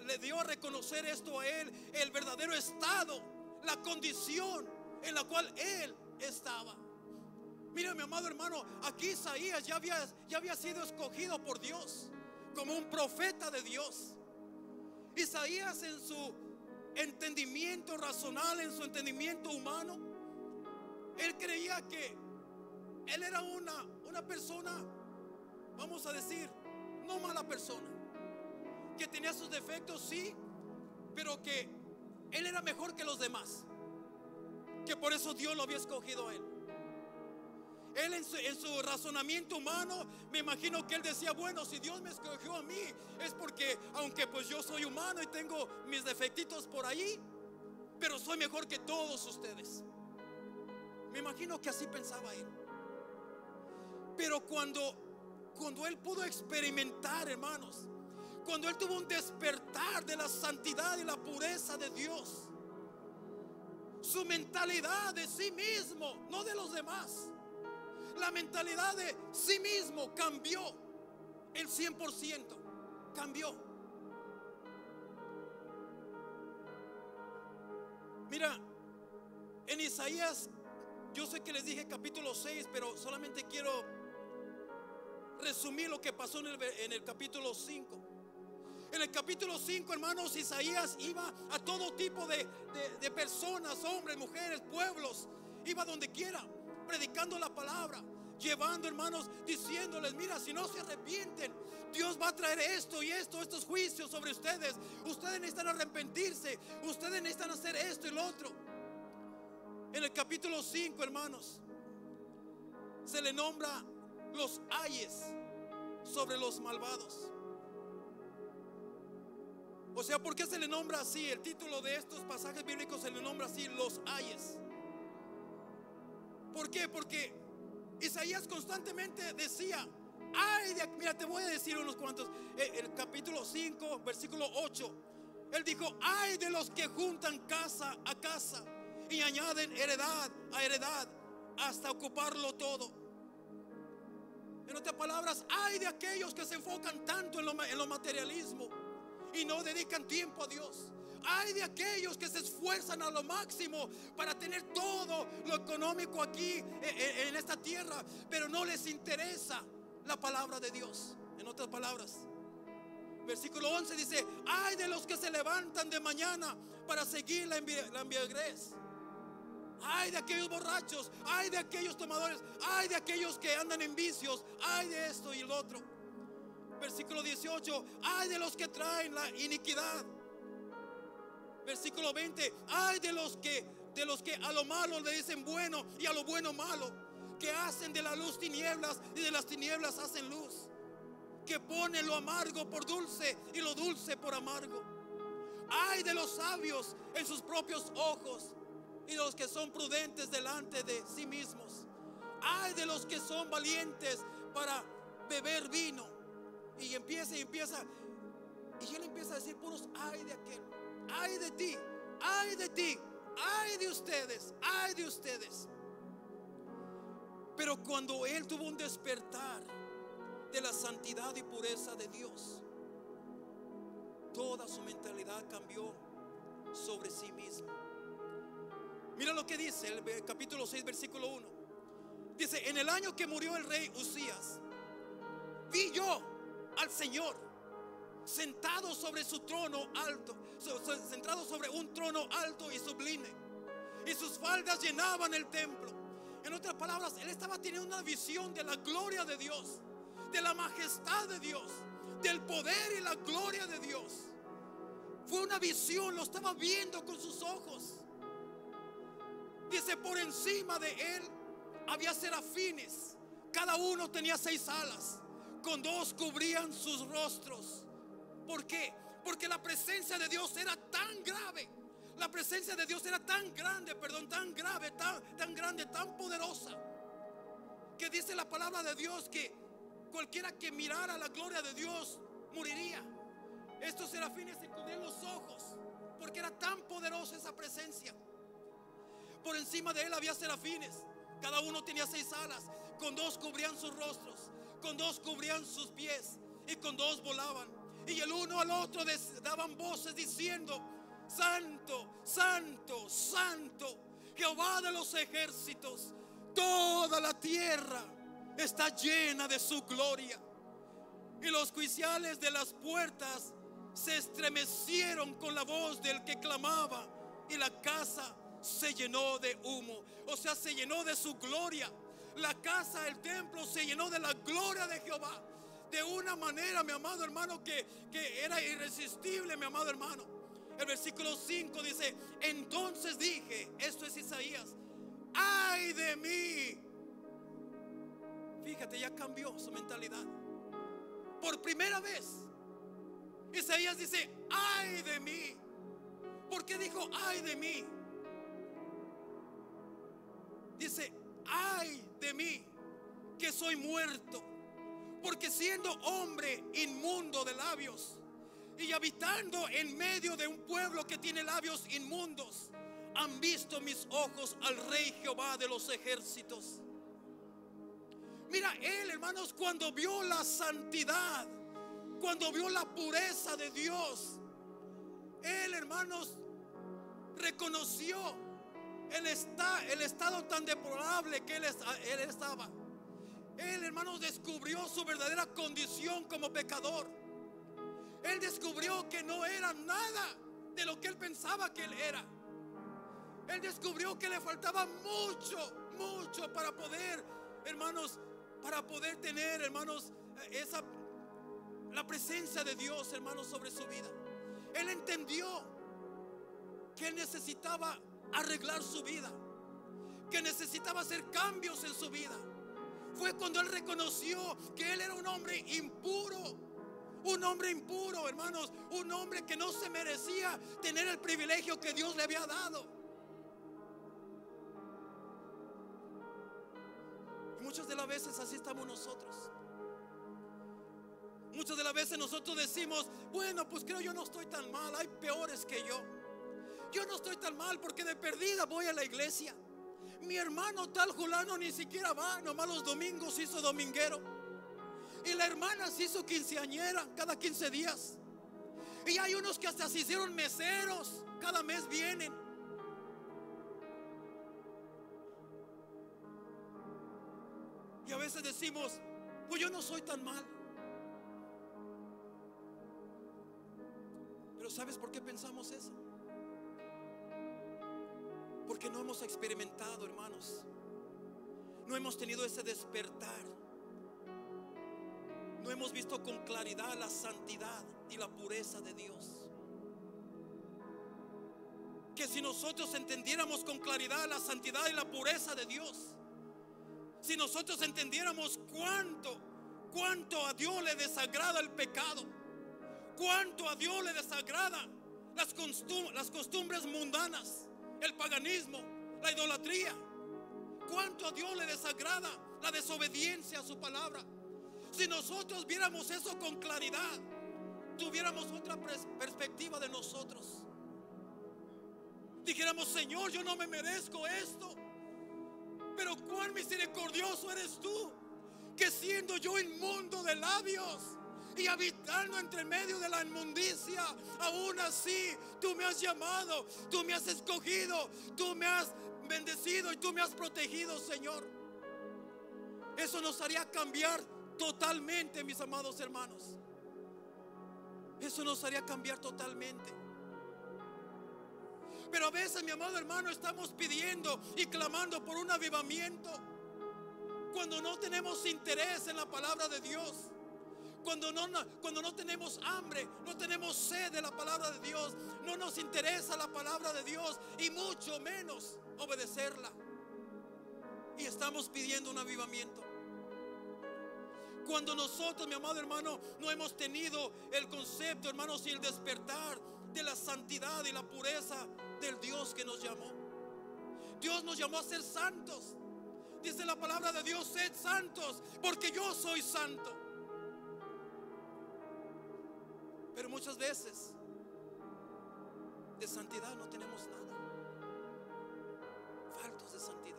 le dio a reconocer esto a él, el verdadero estado, la condición en la cual él estaba. Mira, mi amado hermano, aquí Isaías ya había sido escogido por Dios como un profeta de Dios. Isaías, en su entendimiento racional, en su entendimiento humano, él creía que él era una persona, vamos a decir, no mala persona, que tenía sus defectos, sí, pero que él era mejor que los demás, que por eso Dios lo había escogido a él. Él en su razonamiento humano, me imagino que él decía: bueno, si Dios me escogió a mí, es porque, aunque pues yo soy humano y tengo mis defectitos por ahí, pero soy mejor que todos ustedes. Me imagino que así pensaba él. Pero cuando él pudo experimentar, hermanos, cuando él tuvo un despertar de la santidad y la pureza de Dios, su mentalidad de sí mismo, no de los demás, la mentalidad de sí mismo cambió el 100%, cambió. Mira, en Isaías, yo sé que les dije capítulo 6, pero solamente quiero resumir lo que pasó en el capítulo 5. En el capítulo 5, hermanos, Isaías iba a todo tipo de personas, hombres, mujeres, pueblos. Iba donde quiera, predicando la palabra, llevando, hermanos, diciéndoles: mira, si no se arrepienten, Dios va a traer esto y esto, estos juicios sobre ustedes. Ustedes necesitan arrepentirse, ustedes necesitan hacer esto y lo otro. En el capítulo 5, hermanos, se le nombra los ayes sobre los malvados. O sea, ¿por qué se le nombra así? El título de estos pasajes bíblicos se le nombra así: los ayes. ¿Por qué? Porque Isaías constantemente decía: ay de, mira, te voy a decir unos cuantos. El capítulo 5, versículo 8, él dijo: ay de los que juntan casa a casa y añaden heredad a heredad hasta ocuparlo todo. En otras palabras, hay de aquellos que se enfocan tanto en lo materialismo y no dedican tiempo a Dios. Hay de aquellos que se esfuerzan a lo máximo para tener todo lo económico aquí en esta tierra, pero no les interesa la palabra de Dios. En otras palabras, versículo 11 dice: hay de los que se levantan de mañana para seguir la embriaguez. Hay de aquellos borrachos, hay de aquellos tomadores, hay de aquellos que andan en vicios, hay de esto y el otro. Versículo 18: hay de los que traen la iniquidad. Versículo 20: hay de los que a lo malo le dicen bueno y a lo bueno malo, que hacen de la luz tinieblas y de las tinieblas hacen luz, que ponen lo amargo por dulce y lo dulce por amargo. Hay de los sabios en sus propios ojos y de los que son prudentes delante de sí mismos. Hay de los que son valientes para beber vino. Y empieza y él empieza a decir puros ay de aquel, ay de ti, ay de ti, ay de ustedes, ay de ustedes. Pero cuando él tuvo un despertar de la santidad y pureza de Dios, toda su mentalidad cambió sobre sí mismo. Mira lo que dice el capítulo 6 versículo 1. Dice: en el año que murió el rey Usías, vi yo al Señor sentado sobre su trono alto, sentado sobre un trono alto y sublime, y sus faldas llenaban el templo. En otras palabras, él estaba teniendo una visión de la gloria de Dios, de la majestad de Dios, del poder y la gloria de Dios. Fue una visión, lo estaba viendo con sus ojos. Dice: por encima de él había serafines, cada uno tenía 6 alas, con 2 cubrían sus rostros. ¿Por qué? Porque la presencia de Dios era tan grave. La presencia de Dios era tan grande, tan grave, tan grande, tan poderosa, que dice la palabra de Dios que cualquiera que mirara la gloria de Dios moriría. Estos serafines se cubrían los ojos porque era tan poderosa esa presencia. Por encima de él había serafines, cada uno tenía 6 alas, con 2 cubrían sus rostros, con 2 cubrían sus pies y con 2 volaban. Y el uno al otro daban voces diciendo: santo, santo, santo, Jehová de los ejércitos, toda la tierra está llena de su gloria. Y los juiciales de las puertas se estremecieron con la voz del que clamaba, y la casa se llenó de humo. O sea, se llenó de su gloria. La casa, el templo se llenó de la gloria de Jehová, de una manera, mi amado hermano, que era irresistible, mi amado hermano. El versículo 5 dice: entonces dije, esto es Isaías, ay de mí. Fíjate, ya cambió su mentalidad. Por primera vez Isaías dice: ay de mí. ¿Por qué dijo ay de mí? Dice: ay de mí, que soy muerto, porque siendo hombre inmundo de labios y habitando en medio de un pueblo que tiene labios inmundos, han visto mis ojos al Rey Jehová de los ejércitos. Mira, él, hermanos, cuando vio la santidad, cuando vio la pureza de Dios, él, hermanos, reconoció el estado tan deplorable que él estaba. Él, hermanos, descubrió su verdadera condición como pecador. Él descubrió que no era nada de lo que él pensaba que él era. Él descubrió que le faltaba mucho para poder, hermanos, para poder tener, hermanos, la presencia de Dios, hermanos, sobre su vida. Él entendió que él necesitaba arreglar su vida, que necesitaba hacer cambios en su vida. Fue cuando él reconoció que él era un hombre impuro. Un hombre impuro, hermanos, un hombre que no se merecía tener el privilegio que Dios le había dado. Y muchas de las veces así estamos nosotros. Muchas de las veces nosotros decimos: bueno, pues creo yo no estoy tan mal, hay peores que yo. Yo no estoy tan mal porque de perdida voy a la iglesia. Mi hermano tal fulano ni siquiera va, nomás los domingos hizo dominguero. Y la hermana se hizo quinceañera cada 15 días. Y hay unos que hasta se hicieron meseros, cada mes vienen. Y a veces decimos, pues yo no soy tan mal. Pero ¿sabes por qué pensamos eso? Porque no hemos experimentado, hermanos. No hemos tenido ese despertar. No hemos visto con claridad la santidad y la pureza de Dios. Que si nosotros entendiéramos con claridad la santidad y la pureza de Dios, si nosotros entendiéramos cuánto a Dios le desagrada el pecado, cuánto a Dios le desagrada las costumbres mundanas, el paganismo, la idolatría, cuánto a Dios le desagrada la desobediencia a su palabra. Si nosotros viéramos eso con claridad, tuviéramos otra perspectiva de nosotros. Dijéramos, Señor, yo no me merezco esto, pero cuán misericordioso eres tú, que siendo yo inmundo de labios y habitando entre medio de la inmundicia, aún así tú me has llamado, tú me has escogido, tú me has bendecido y tú me has protegido, Señor. Eso nos haría cambiar totalmente, mis amados hermanos. Eso nos haría cambiar totalmente. Pero a veces, mi amado hermano, estamos pidiendo y clamando por un avivamiento cuando no tenemos interés en la palabra de Dios, cuando no tenemos hambre, no tenemos sed de la palabra de Dios, no nos interesa la palabra de Dios y mucho menos obedecerla. Y estamos pidiendo un avivamiento cuando nosotros, mi amado hermano, no hemos tenido el concepto, hermanos, y el despertar de la santidad y la pureza del Dios que nos llamó. Dios nos llamó a ser santos. Dice la palabra de Dios, sed santos, porque yo soy santo. Pero muchas veces de santidad no tenemos nada. Faltos de santidad.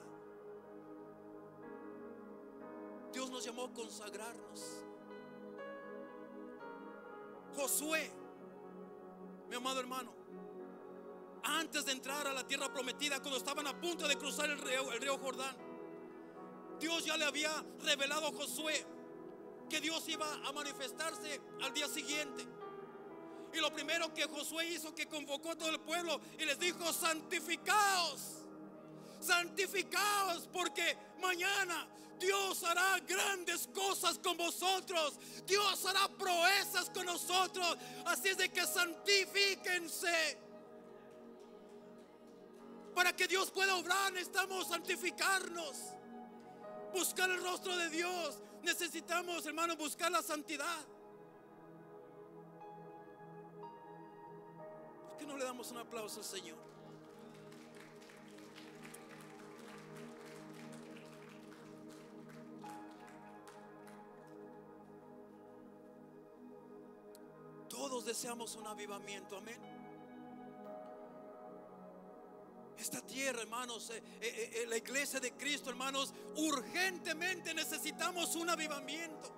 Dios nos llamó a consagrarnos. Josué, mi amado hermano, antes de entrar a la tierra prometida, cuando estaban a punto de cruzar el río Jordán, Dios ya le había revelado a Josué que Dios iba a manifestarse al día siguiente. Y lo primero que Josué hizo, que convocó a todo el pueblo y les dijo, santificaos, santificaos, porque mañana Dios hará grandes cosas con vosotros. Dios hará proezas con nosotros. Así es de que santifíquense. Para que Dios pueda obrar, necesitamos santificarnos, buscar el rostro de Dios. Necesitamos, hermanos, buscar la santidad. ¿Por qué no le damos un aplauso al Señor? Todos deseamos un avivamiento, amén. Esta tierra, hermanos, la iglesia de Cristo, hermanos, urgentemente necesitamos un avivamiento.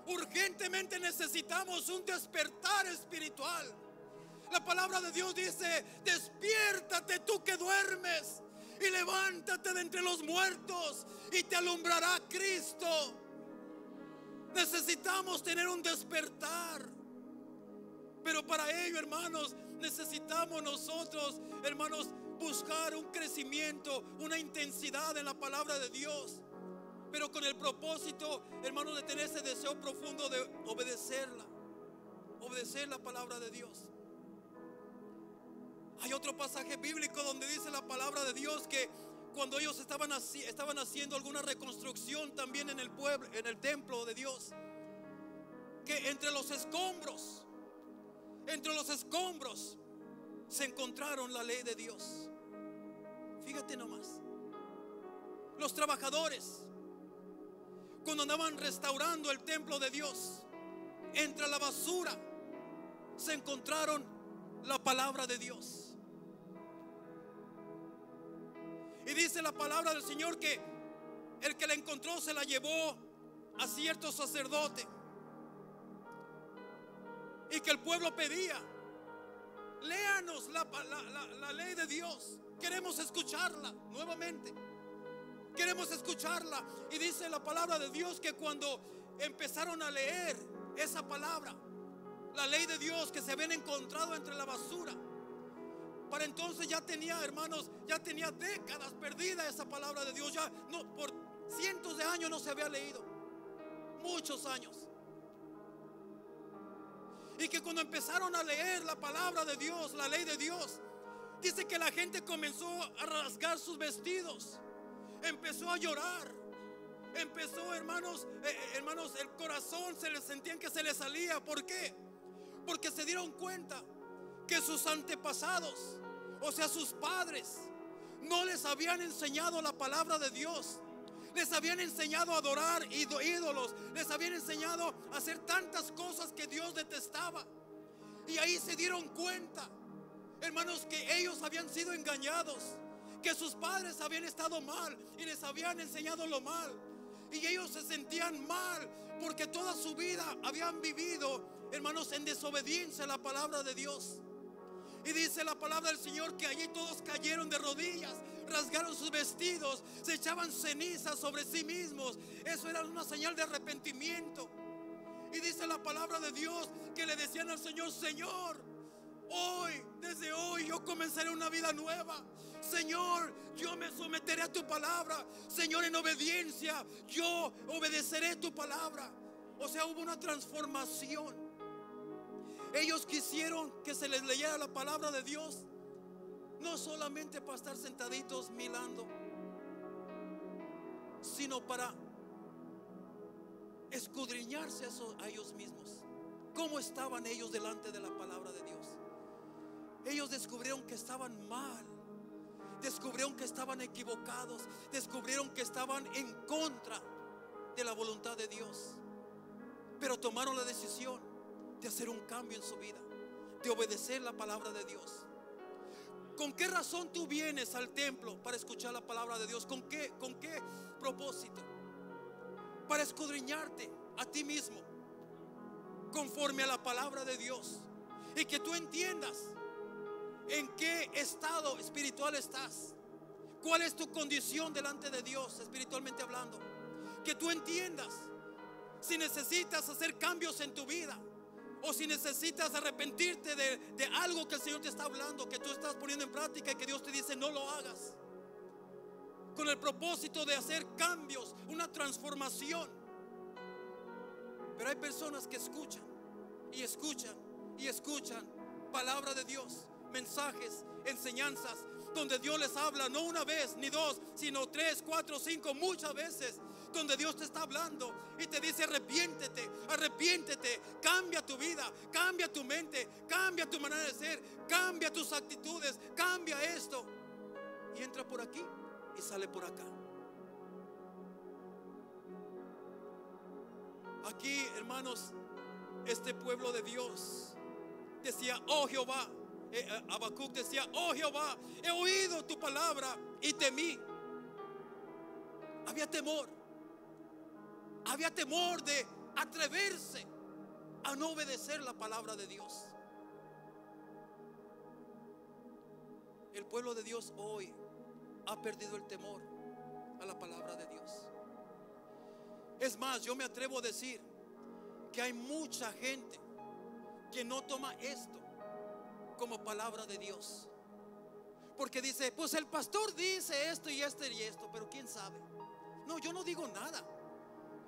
Urgentemente necesitamos un despertar espiritual. La palabra de Dios dice, despiértate tú que duermes y levántate de entre los muertos y te alumbrará Cristo. Necesitamos tener un despertar. Pero para ello, hermanos, necesitamos nosotros, hermanos, buscar un crecimiento, una intensidad en la palabra de Dios, pero con el propósito, hermanos, de tener ese deseo profundo de obedecerla, obedecer la palabra de Dios. Hay otro pasaje bíblico donde dice la palabra de Dios que cuando ellos estaban haciendo alguna reconstrucción también en el pueblo, en el templo de Dios, que entre los escombros se encontraron la ley de Dios. Fíjate nomás, los trabajadores, cuando andaban restaurando el templo de Dios, entre la basura se encontraron la palabra de Dios. Y dice la palabra del Señor que el que la encontró se la llevó a cierto sacerdote y que el pueblo pedía: léanos la ley de Dios, queremos escucharla nuevamente, queremos escucharla. Y dice la palabra de Dios que cuando empezaron a leer esa palabra, la ley de Dios, que se habían encontrado entre la basura, para entonces ya tenía, hermanos, ya tenía décadas perdida esa palabra de Dios. Ya no, por cientos de años no se había leído, muchos años. Y que cuando empezaron a leer la palabra de Dios, la ley de Dios, dice que la gente comenzó a rasgar sus vestidos, empezó a llorar, empezó, hermanos, el corazón se les sentían que se les salía. ¿Por qué? Porque se dieron cuenta que sus antepasados, o sea, sus padres, no les habían enseñado la palabra de Dios. Les habían enseñado a adorar ídolos, les habían enseñado a hacer tantas cosas que Dios detestaba. Y ahí se dieron cuenta, hermanos, que ellos habían sido engañados, que sus padres habían estado mal y les habían enseñado lo mal. Y ellos se sentían mal porque toda su vida habían vivido, hermanos, en desobediencia a la palabra de Dios. Y dice la palabra del Señor que allí todos cayeron de rodillas, rasgaron sus vestidos, se echaban cenizas sobre sí mismos. Eso era una señal de arrepentimiento. Y dice la palabra de Dios que le decían al Señor: Señor, hoy, desde hoy yo comenzaré una vida nueva. Señor, yo me someteré a tu palabra. Señor, en obediencia yo obedeceré tu palabra. O sea, hubo una transformación. Ellos quisieron que se les leyera la palabra de Dios, no solamente para estar sentaditos mirando, sino para escudriñarse a ellos mismos. ¿Cómo estaban ellos delante de la palabra de Dios? Ellos descubrieron que estaban mal, descubrieron que estaban equivocados, descubrieron que estaban en contra de la voluntad de Dios, pero tomaron la decisión de hacer un cambio en su vida, de obedecer la palabra de Dios. ¿Con qué razón tú vienes al templo para escuchar la palabra de Dios? ¿Con qué propósito? Para escudriñarte a ti mismo conforme a la palabra de Dios, y que tú entiendas en qué estado espiritual estás, cuál es tu condición delante de Dios espiritualmente hablando, que tú entiendas si necesitas hacer cambios en tu vida, o si necesitas arrepentirte de algo que el Señor te está hablando, que tú estás poniendo en práctica y que Dios te dice no lo hagas, con el propósito de hacer cambios, una transformación. Pero hay personas que escuchan y escuchan y escuchan palabra de Dios, mensajes, enseñanzas, donde Dios les habla no una vez ni dos, sino 3, 4, 5, muchas veces, donde Dios te está hablando y te dice: arrepiéntete, arrepiéntete, cambia tu vida, cambia tu mente, cambia tu manera de ser, cambia tus actitudes, cambia esto. Y entra por aquí y sale por acá. Aquí, hermanos, este pueblo de Dios decía: oh Jehová, Habacuc decía: oh Jehová, he oído tu palabra y temí. Había temor de atreverse a no obedecer la palabra de Dios. El pueblo de Dios hoy ha perdido el temor a la palabra de Dios. Es más, yo me atrevo a decir que hay mucha gente que no toma esto como palabra de Dios, porque dice: pues el pastor dice esto y esto y esto, pero quién sabe. No, yo no digo nada.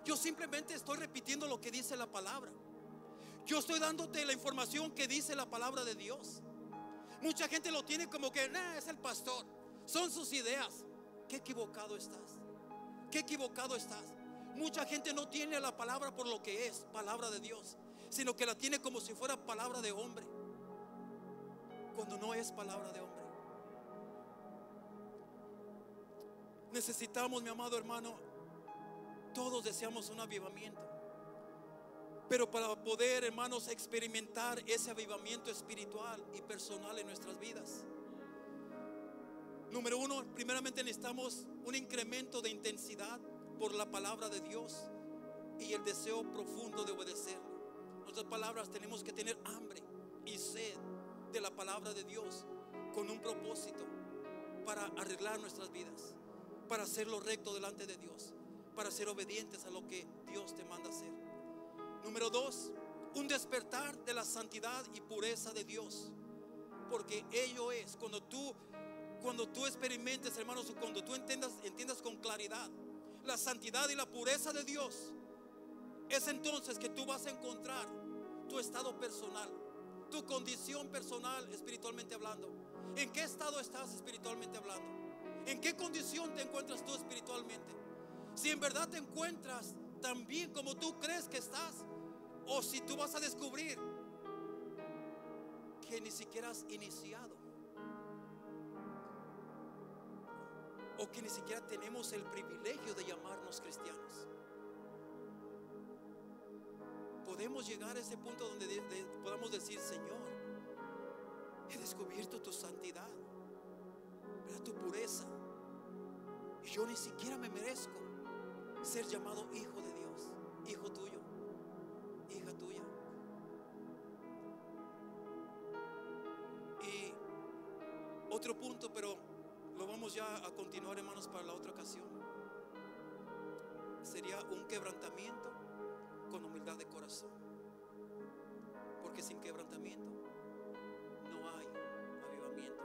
Yo simplemente estoy repitiendo lo que dice la palabra. Yo estoy dándote la información que dice la palabra de Dios. Mucha gente lo tiene como que es el pastor, son sus ideas. Qué equivocado estás, qué equivocado estás. Mucha gente no tiene la palabra por lo que es palabra de Dios, sino que la tiene como si fuera palabra de hombre, cuando no es palabra de hombre. Necesitamos, mi amado hermano, todos deseamos un avivamiento, pero para poder, hermanos, experimentar ese avivamiento espiritual y personal en nuestras vidas, número uno, primeramente necesitamos un incremento de intensidad por la palabra de Dios. y el deseo profundo de obedecerle. En otras palabras, tenemos que tener hambre y sed de la palabra de Dios con un propósito para arreglar nuestras vidas, para hacer lo recto delante de Dios, para ser obedientes a lo que Dios te manda hacer. Número 2, un despertar de la santidad y pureza de Dios, porque ello es cuando tú experimentes, hermanos, cuando tú entiendas con claridad la santidad y la pureza de Dios, es entonces que tú vas a encontrar tu estado personal, tu condición personal espiritualmente hablando. ¿En qué estado estás espiritualmente hablando? ¿En qué condición te encuentras tú espiritualmente? Si en verdad te encuentras tan bien como tú crees que estás, o si tú vas a descubrir que ni siquiera has iniciado, o que ni siquiera tenemos el privilegio de llamarnos cristianos. Podemos llegar a ese punto donde podamos decir: Señor, he descubierto tu santidad, ¿verdad? Tu pureza, y yo ni siquiera me merezco ser llamado hijo de Dios, hijo tuyo, hija tuya. Y otro punto, pero lo vamos ya a continuar, hermanos, para la otra ocasión, sería un quebrantamiento con humildad de corazón, porque sin quebrantamiento no hay avivamiento.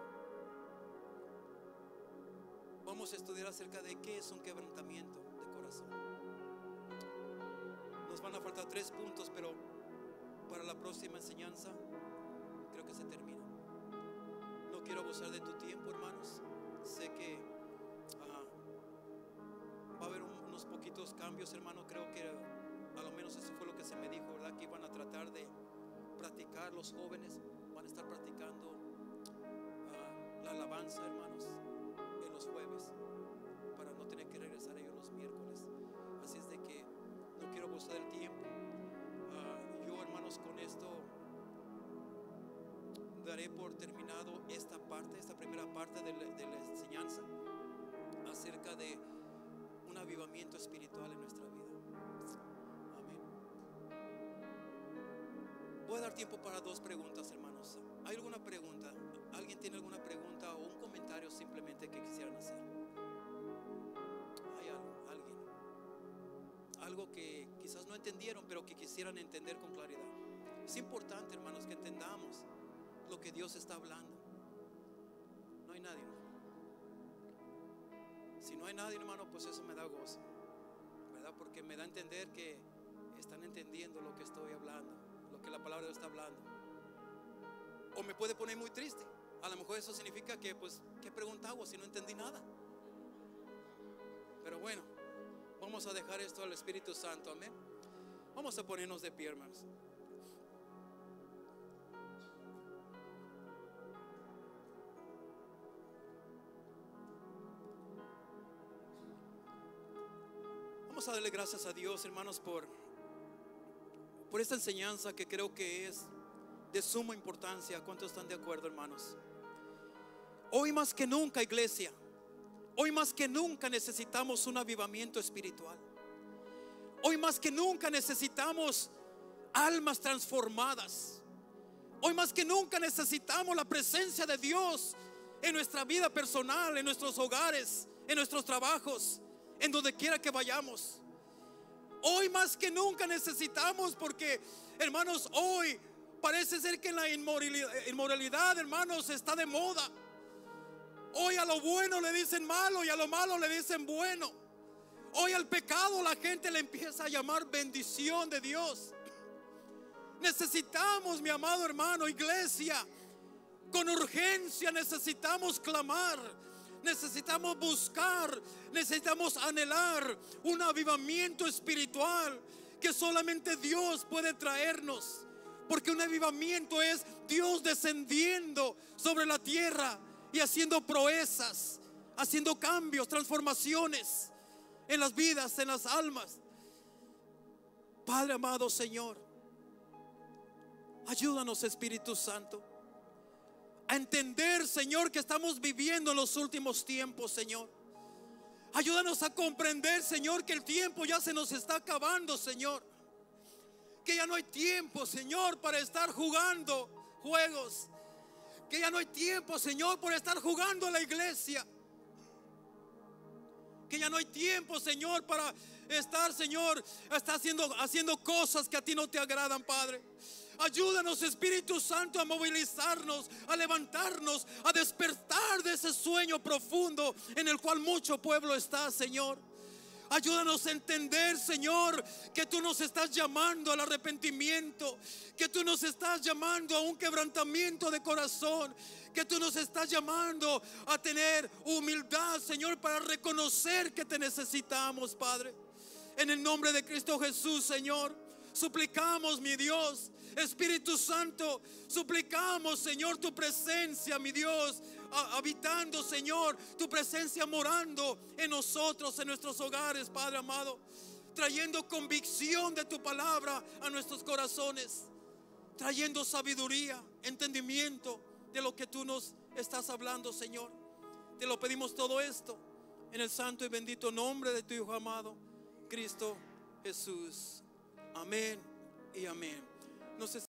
Vamos a estudiar acerca de qué es un quebrantamiento de corazón. Nos van a faltar 3 puntos, pero para la próxima enseñanza creo que se termina. No quiero abusar de tu tiempo, hermanos. Sé que va a haber unos poquitos cambios, hermano. Creo que a lo menos eso fue lo que se me dijo, ¿verdad? Que iban a tratar de practicar, los jóvenes van a estar practicando la alabanza, hermanos, en los jueves, para no tener que regresar ellos los miércoles. Así es de que no quiero abusar del tiempo. Yo, hermanos, con esto daré por terminado esta primera parte de la enseñanza acerca de un avivamiento espiritual en nuestra vida. Amén. Voy a dar tiempo para 2 preguntas, hermanos. ¿Hay alguna pregunta? ¿Alguien tiene alguna pregunta o un comentario simplemente que quisieran hacer? ¿Hay alguien? Algo que quizás no entendieron, pero que quisieran entender con claridad. Es importante, hermanos, que entendamos lo que Dios está hablando. No hay nadie, hermano. Si no hay nadie, hermano, pues eso me da gozo, ¿verdad? Porque me da a entender que están entendiendo lo que estoy hablando, lo que la palabra de Dios está hablando. O me puede poner muy triste. A lo mejor eso significa que, pues, ¿qué pregunta hago si no entendí nada? Pero bueno, vamos a dejar esto al Espíritu Santo, amén. Vamos a ponernos de pie, hermanos. Vamos a darle gracias a Dios, hermanos, por esta enseñanza que creo que es de suma importancia. ¿Cuántos están de acuerdo, hermanos? Hoy más que nunca, iglesia, hoy más que nunca necesitamos un avivamiento espiritual. Hoy más que nunca necesitamos almas transformadas. Hoy más que nunca necesitamos la presencia de Dios en nuestra vida personal, en nuestros hogares, en nuestros trabajos, en donde quiera que vayamos. Hoy más que nunca necesitamos, porque, hermanos, hoy parece ser que la inmoralidad, hermanos, está de moda. Hoy a lo bueno le dicen malo y a lo malo le dicen bueno. Hoy al pecado la gente le empieza a llamar bendición de Dios. Necesitamos, mi amado hermano, iglesia, con urgencia necesitamos clamar, necesitamos buscar, necesitamos anhelar un avivamiento espiritual que solamente Dios puede traernos. Porque un avivamiento es Dios descendiendo sobre la tierra y haciendo proezas, haciendo cambios, transformaciones en las vidas, en las almas. Padre amado, Señor, ayúdanos, Espíritu Santo, a entender, Señor, que estamos viviendo en los últimos tiempos, Señor. Ayúdanos a comprender, Señor, que el tiempo ya se nos está acabando, Señor. Que ya no hay tiempo, Señor, para estar jugando juegos. Que ya no hay tiempo, Señor, por estar jugando a la iglesia. Que ya no hay tiempo, Señor, para estar, Señor, haciendo cosas que a ti no te agradan, Padre. Ayúdanos, Espíritu Santo, a movilizarnos, a levantarnos, a despertar de ese sueño profundo en el cual mucho pueblo está, Señor. Ayúdanos a entender, Señor, que tú nos estás llamando al arrepentimiento, que tú nos estás llamando a un quebrantamiento de corazón, que tú nos estás llamando a tener humildad, Señor, para reconocer que te necesitamos, Padre. En el nombre de Cristo Jesús, Señor, suplicamos, mi Dios, Espíritu Santo, suplicamos, Señor, tu presencia, mi Dios, habitando, Señor, tu presencia morando en nosotros, en nuestros hogares, Padre amado, trayendo convicción de tu palabra a nuestros corazones, trayendo sabiduría, entendimiento de lo que tú nos estás hablando, Señor. Te lo pedimos todo esto en el santo y bendito nombre de tu Hijo amado, Cristo Jesús. Amén y amén. No sé si